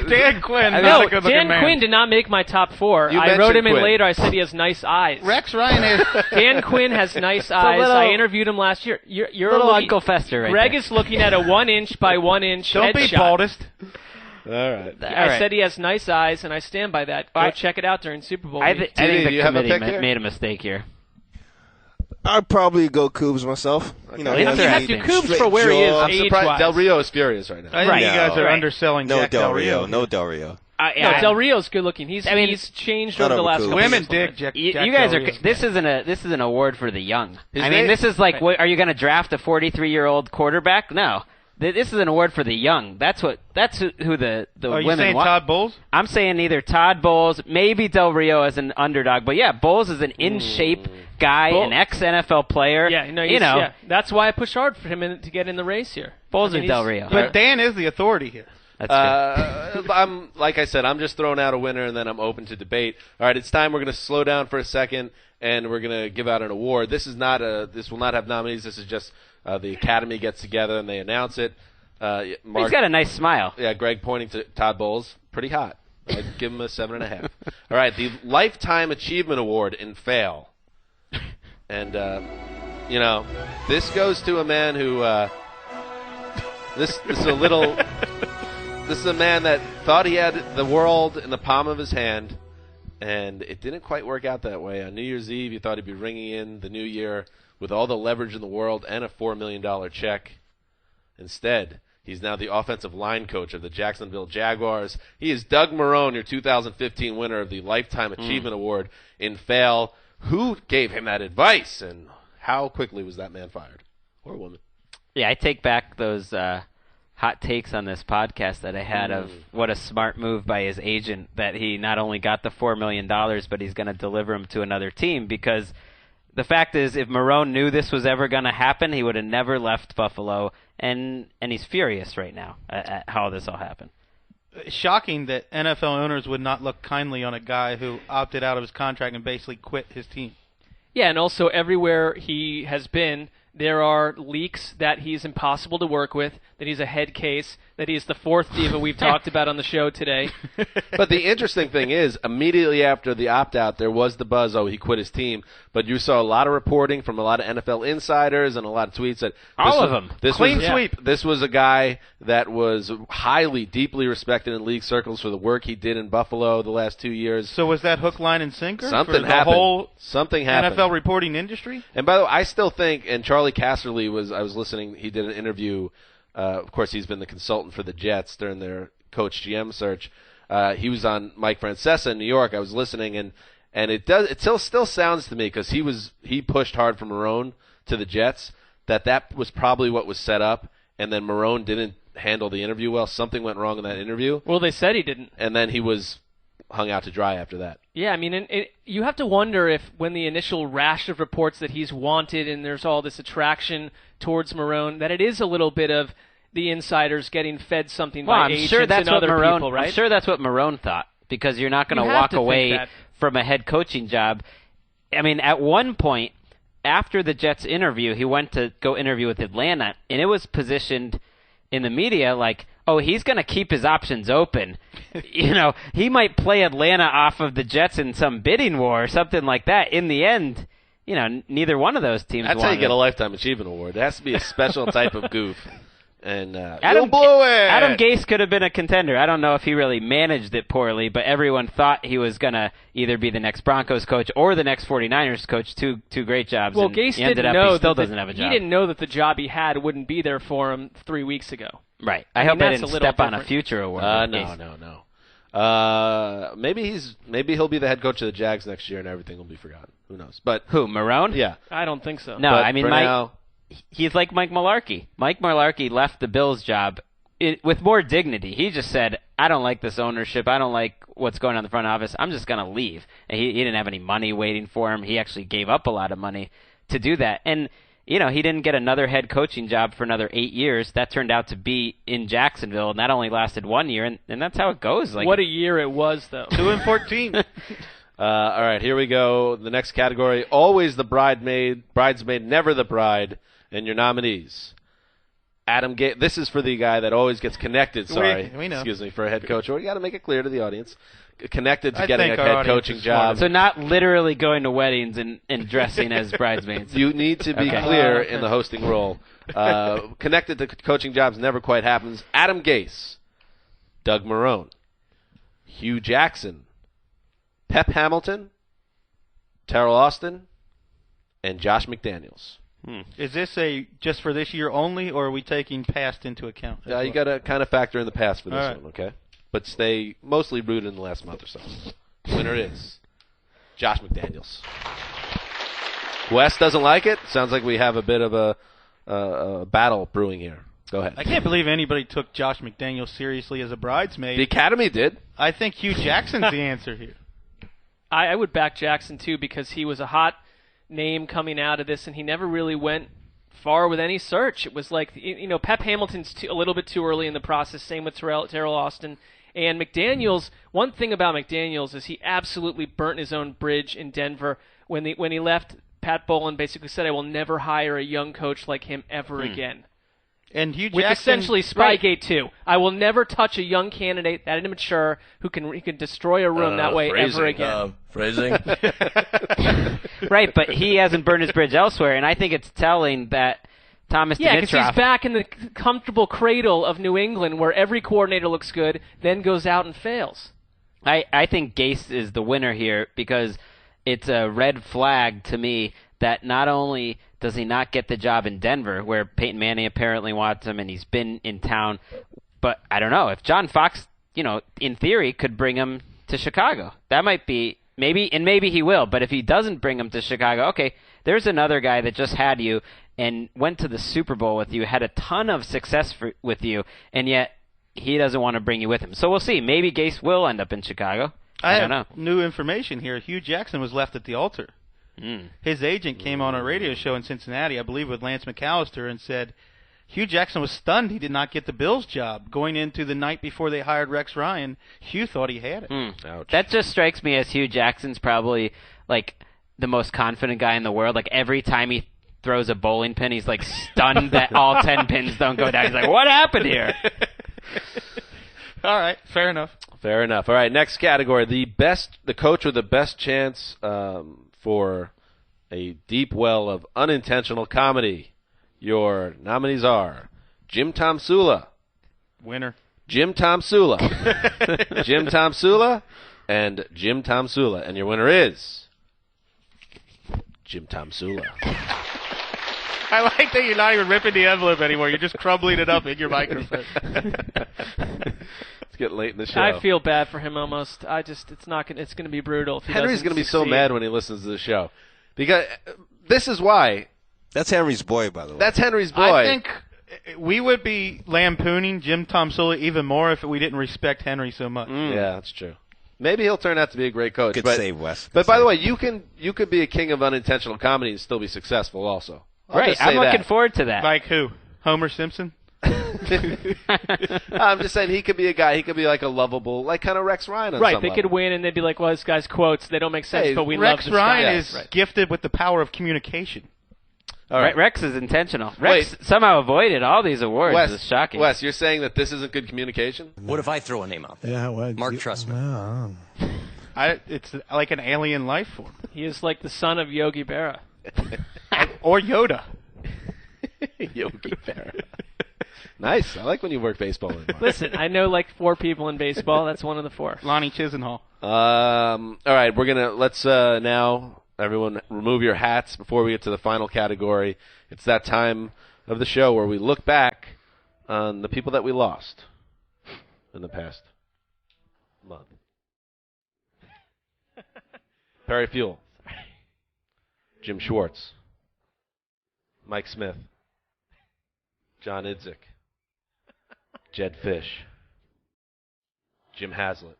Dan Quinn. No, Dan Quinn did not make my top 4. I wrote him in Quinn. later. I said he has nice eyes. Rex Ryan is. Dan Quinn has nice eyes. I interviewed him last year. You're little looking, Uncle Fester right Greg there. is looking at a 1-inch by 1-inch Don't be headshot. baldest. All right. I said he has nice eyes, and I stand by that. Go check it out during Super Bowl I week. think the you have a committee pick here? made a mistake here. I'd probably go Cougs myself. You know, Well, he you has have to a Cougs straight for where he is jaw. I'm surprised. age-wise. Del Rio is furious right now. I think you guys are Right. underselling No Jack Del Rio. No Del Rio. No, Del Rio's good looking. He's I mean, he's changed not over the over last Cougs. couple Women years. dig Jack. You Jack guys Del are. Rio. This is an award for the young. His I mean, name- this is like, are you going to draft a 43-year-old quarterback? No. This is an award for the young. That's who the Are you women saying want. Todd Bowles? I'm saying either Todd Bowles, maybe Del Rio as an underdog, but yeah, Bowles is an in-shape guy, Bull- an ex-NFL player. Yeah, no, that's why I pushed hard for him to get in the race here. Bowles I mean, or Del he's- Rio. But Dan is the authority here. That's true. I'm like I said, I'm just throwing out a winner, and then I'm open to debate. All right, it's time. We're going to slow down for a second, and we're going to give out an award. This will not have nominees. This is just the Academy gets together and they announce it. Mark, He's got a nice smile. Yeah, Greg pointing to Todd Bowles, pretty hot. I'd give him a 7.5. All right, the Lifetime Achievement Award in fail, and this goes to a man who this is a little. This is a man that thought he had the world in the palm of his hand, and it didn't quite work out that way. On New Year's Eve, you thought he'd be ringing in the new year with all the leverage in the world and a $4 million check. Instead, he's now the offensive line coach of the Jacksonville Jaguars. He is Doug Marrone, your 2015 winner of the Lifetime Achievement Award in fail. Who gave him that advice, and how quickly was that man fired? Or woman? Yeah, I take back those hot takes on this podcast that I had of what a smart move by his agent that he not only got the $4 million, but he's going to deliver him to another team, because the fact is, if Marrone knew this was ever going to happen, he would have never left Buffalo, and he's furious right now at how this all happened. Shocking that NFL owners would not look kindly on a guy who opted out of his contract and basically quit his team. Yeah, and also everywhere he has been, there are leaks that he's impossible to work with, that he's a head case, that he's the fourth diva we've talked about on the show today. But the interesting thing is, immediately after the opt-out, there was the buzz, he quit his team. But you saw a lot of reporting from a lot of NFL insiders and a lot of tweets that Clean sweep. This was a guy that was highly, deeply respected in league circles for the work he did in Buffalo the last 2 years. So was that hook, line, and sinker Something for the happened. whole Something happened. NFL reporting industry? And by the way, I still think, and Charlie Casserly I was listening, he did an interview. Of course, he's been the consultant for the Jets during their coach GM search. He was on Mike Francesa in New York. I was listening, and it still sounds to me, because he pushed hard for Marrone to the Jets, that was probably what was set up, and then Marrone didn't handle the interview well. Something went wrong in that interview. Well, they said he didn't. And then he was hung out to dry after that. Yeah, I mean, you have to wonder if when the initial rash of reports that he's wanted and there's all this attraction towards Marrone, that it is a little bit of the insiders getting fed something by agents and other people, right? I'm sure that's what Marrone thought, because you're not going to walk away from a head coaching job. I mean, at one point, after the Jets interview, he went to go interview with Atlanta, and it was positioned in the media like, oh, he's going to keep his options open. He might play Atlanta off of the Jets in some bidding war or something like that. In the end, neither one of those teams That's wanted how you get a Lifetime Achievement Award. It has to be a special type of goof. And Adam Gase could have been a contender. I don't know if he really managed it poorly, but everyone thought he was going to either be the next Broncos coach or the next 49ers coach. Two great jobs. Well, and Gase he ended didn't up, know he still that doesn't have a job. He didn't know that the job he had wouldn't be there for him 3 weeks ago. Right. I hope I that's didn't a little step on a different. future award. No. Maybe he'll be the head coach of the Jags next year and everything will be forgotten. Who knows? But who, Marrone? Yeah. I don't think so. No, but I mean, he's like Mike Mularkey. Mike Mularkey left the Bills job with more dignity. He just said, I don't like this ownership. I don't like what's going on in the front office. I'm just going to leave. And he didn't have any money waiting for him. He actually gave up a lot of money to do that. And he didn't get another head coaching job for another 8 years. That turned out to be in Jacksonville, and that only lasted 1 year, and that's how it goes. What a year it was, though. 2-14. All right, here we go. The next category, always the bridesmaid, never the bride, and your nominees. Adam Gase. This is for the guy that always gets connected, We know. excuse me, for a head coach. Or you got to make it clear to the audience. Connected to getting a think our head audience coaching is job. So not literally going to weddings and dressing as bridesmaids. You need to be clear in the hosting role. Connected to coaching jobs never quite happens. Adam Gase, Doug Marrone, Hugh Jackson, Pep Hamilton, Terrell Austin, and Josh McDaniels. Is this just for this year only, or are we taking past into account? You got to kind of factor in the past for this All right. one, okay? But stay mostly rooted in the last month or so. Winner is Josh McDaniels. Wes doesn't like it. Sounds like we have a bit of a battle brewing here. Go ahead. I can't believe anybody took Josh McDaniels seriously as a bridesmaid. The Academy did. I think Hugh Jackson's the answer here. I would back Jackson, too, because he was a hot name coming out of this, and he never really went far with any search. It was like, Pep Hamilton's a little bit too early in the process, same with Terrell Austin. And McDaniels, one thing about McDaniels is he absolutely burnt his own bridge in Denver. When he left, Pat Bowlen basically said, I will never hire a young coach like him ever again. And Hugh With Jackson, essentially Spygate 2. I will never touch a young candidate that immature who can destroy a room that way ever again. Phrasing. Right, but he hasn't burned his bridge elsewhere, and I think it's telling that Thomas Yeah, because Dimitroff... he's back in the comfortable cradle of New England where every coordinator looks good, then goes out and fails. I think Gase is the winner here because it's a red flag to me that not only does he not get the job in Denver, where Peyton Manning apparently wants him and he's been in town, but I don't know. If John Fox, in theory, could bring him to Chicago, that might be, maybe he will, but if he doesn't bring him to Chicago, okay, there's another guy that just had you and went to the Super Bowl with you, had a ton of success with you, and yet he doesn't want to bring you with him. So we'll see. Maybe Gase will end up in Chicago. I don't know. New information here. Hugh Jackson was left at the altar. His agent came on a radio show in Cincinnati, I believe with Lance McAllister, and said Hugh Jackson was stunned he did not get the Bills job. Going into the night before they hired Rex Ryan, Hugh thought he had it. Ouch. That just strikes me as Hugh Jackson's probably like the most confident guy in the world. Like every time he throws a bowling pin, he's like stunned that all 10 pins don't go down. He's like, what happened here? All right, fair enough. Fair enough. All right, next category. The coach with the best chance for a deep well of unintentional comedy. Your nominees are Jim Tomsula. Winner. Jim Tomsula. Jim Tomsula and Jim Tomsula. And your winner is Jim Tomsula. I like that you're not even ripping the envelope anymore. You're just crumbling it up in your microphone. It's getting late in the show. I feel bad for him almost. It's going to be brutal if he Henry's going to be so mad when he listens to the show. Because this is why. That's Henry's boy, by the way. That's Henry's boy. I think we would be lampooning Jim Tomsula even more if we didn't respect Henry so much. Yeah, that's true. Maybe he'll turn out to be a great coach. Good save, Wes. But by the way, you could be a king of unintentional comedy and still be successful also. Right, I'm looking forward to that. Like who? Homer Simpson? I'm just saying he could be a guy. He could be like a lovable, like kind of Rex Ryan. On right, some they level. could win and they'd be like, well, this guy's quotes, they don't make sense, Hey, but we Rex love this Ryan guy. is gifted with the power of communication. All right. Rex is intentional. Rex somehow avoided all these awards. Wes, It's shocking. Wes, you're saying that this isn't good communication? What if I throw a name out there? Yeah, well, Mark Trustman. It's like an alien life form. He is like the son of Yogi Berra. Or Yoda. Yogi Berra. Nice. I like when you work baseball anymore. Listen, I know like 4 people in baseball. That's one of the 4. Lonnie Chisenhall. All right, let's now everyone remove your hats before we get to the final category. It's that time of the show where we look back on the people that we lost in the past month. Perry Fuel, Jim Schwartz, Mike Smith, John Idzik, Jed Fish, Jim Haslett,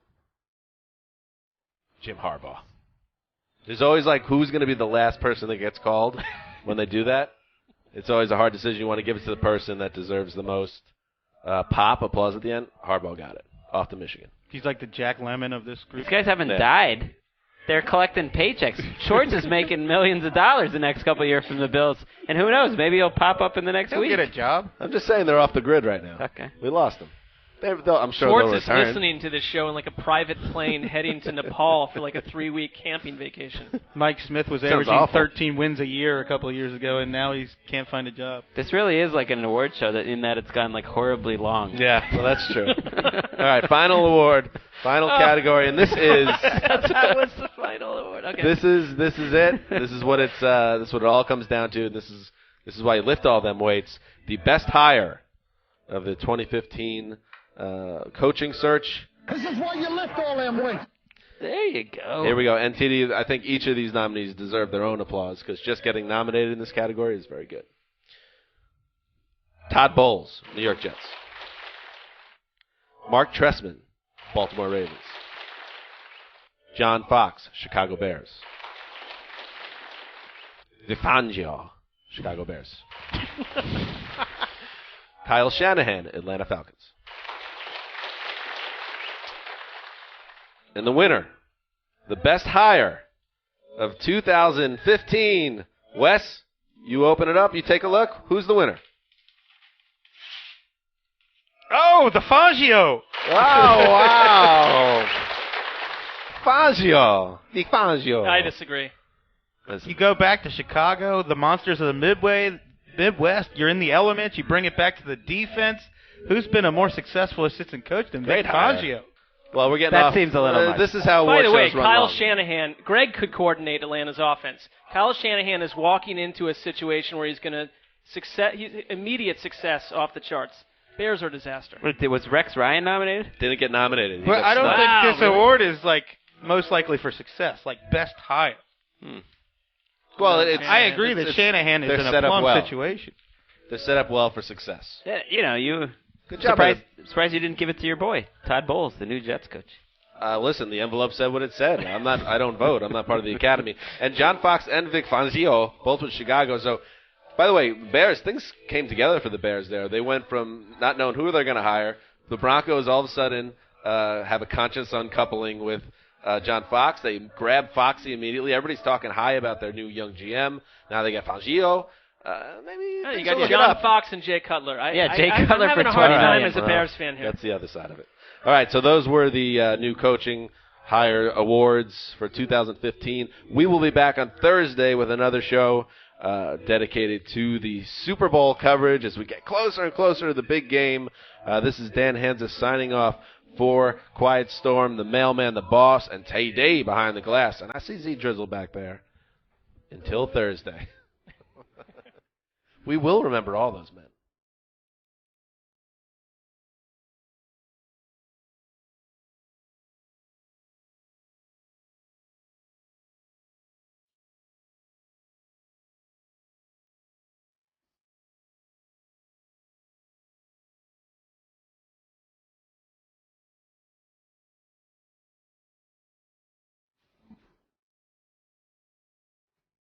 Jim Harbaugh. There's always like, who's going to be the last person that gets called when they do that? It's always a hard decision. You want to give it to the person that deserves the most applause at the end. Harbaugh got it. Off to Michigan. He's like the Jack Lemmon of this group. These guys haven't died. They're collecting paychecks. Schwartz is making millions of dollars the next couple of years from the Bills. And who knows, maybe he'll pop up in the next week. He'll get a job. I'm just saying they're off the grid right now. Okay. We lost them. I'm sure Schwartz they'll is return. listening to this show in like a private plane heading to Nepal for like a 3-week camping vacation. Mike Smith was Sounds averaging awful. 13 wins a year a couple of years ago, and now he can't find a job. This really is like an award show in that it's gone like horribly long. Yeah, well, that's true. All right, final award, final category, and this is That was the final award. Okay. this is it. This is what it's this is what it all comes down to. This is why you lift all them weights. The best hire of the 2015 coaching search. This is why you lift all them weights. There you go. Here we go. NTD, I think each of these nominees deserve their own applause because just getting nominated in this category is very good. Todd Bowles, New York Jets. Mark Trestman, Baltimore Ravens. John Fox, Chicago Bears. Vic Fangio, Chicago Bears. Kyle Shanahan, Atlanta Falcons. And the winner, the best hire of 2015. Wes, you open it up, you take a look. Who's the winner? Oh, the Fangio! Wow. Fangio. The Fangio. I disagree. You go back to Chicago, the monsters of the Midwest. You're in the elements. You bring it back to the defense. Who's been a more successful assistant coach than Vic Fangio? Well, we're getting That off. seems a little much. This is how By award the way, shows run Kyle long. Shanahan, Greg could coordinate Atlanta's offense. Kyle Shanahan is walking into a situation where he's going to immediate success off the charts. Bears are a disaster. Was Rex Ryan nominated? Didn't get nominated. He But got I don't snubbed. think this award is like most likely for success, like best hire. Well, it's, I agree it's- that it's- Shanahan is they're in a set up plum well. situation. They're set up well for success. Yeah, you Good job. surprised you didn't give it to your boy, Todd Bowles, the new Jets coach. Listen, the envelope said what it said. I don't vote. I'm not part of the academy. And John Fox and Vic Fangio, both with Chicago. So, by the way, Bears, things came together for the Bears there. They went from not knowing who they're going to hire. The Broncos all of a sudden have a conscious uncoupling with John Fox. They grab Foxy immediately. Everybody's talking high about their new young GM. Now they got Fangio. Maybe You got John Fox and Jay Cutler. Jay Cutler I'm having for a hard $20 time million. as a Bears fan here. That's the other side of it. All right, so those were the new coaching hire awards for 2015. We will be back on Thursday with another show dedicated to the Super Bowl coverage as we get closer and closer to the big game. This is Dan Hanzus signing off for Quiet Storm, the mailman, the boss, and Tay Day behind the glass. And I see Z Drizzle back there. Until Thursday. We will remember all those men.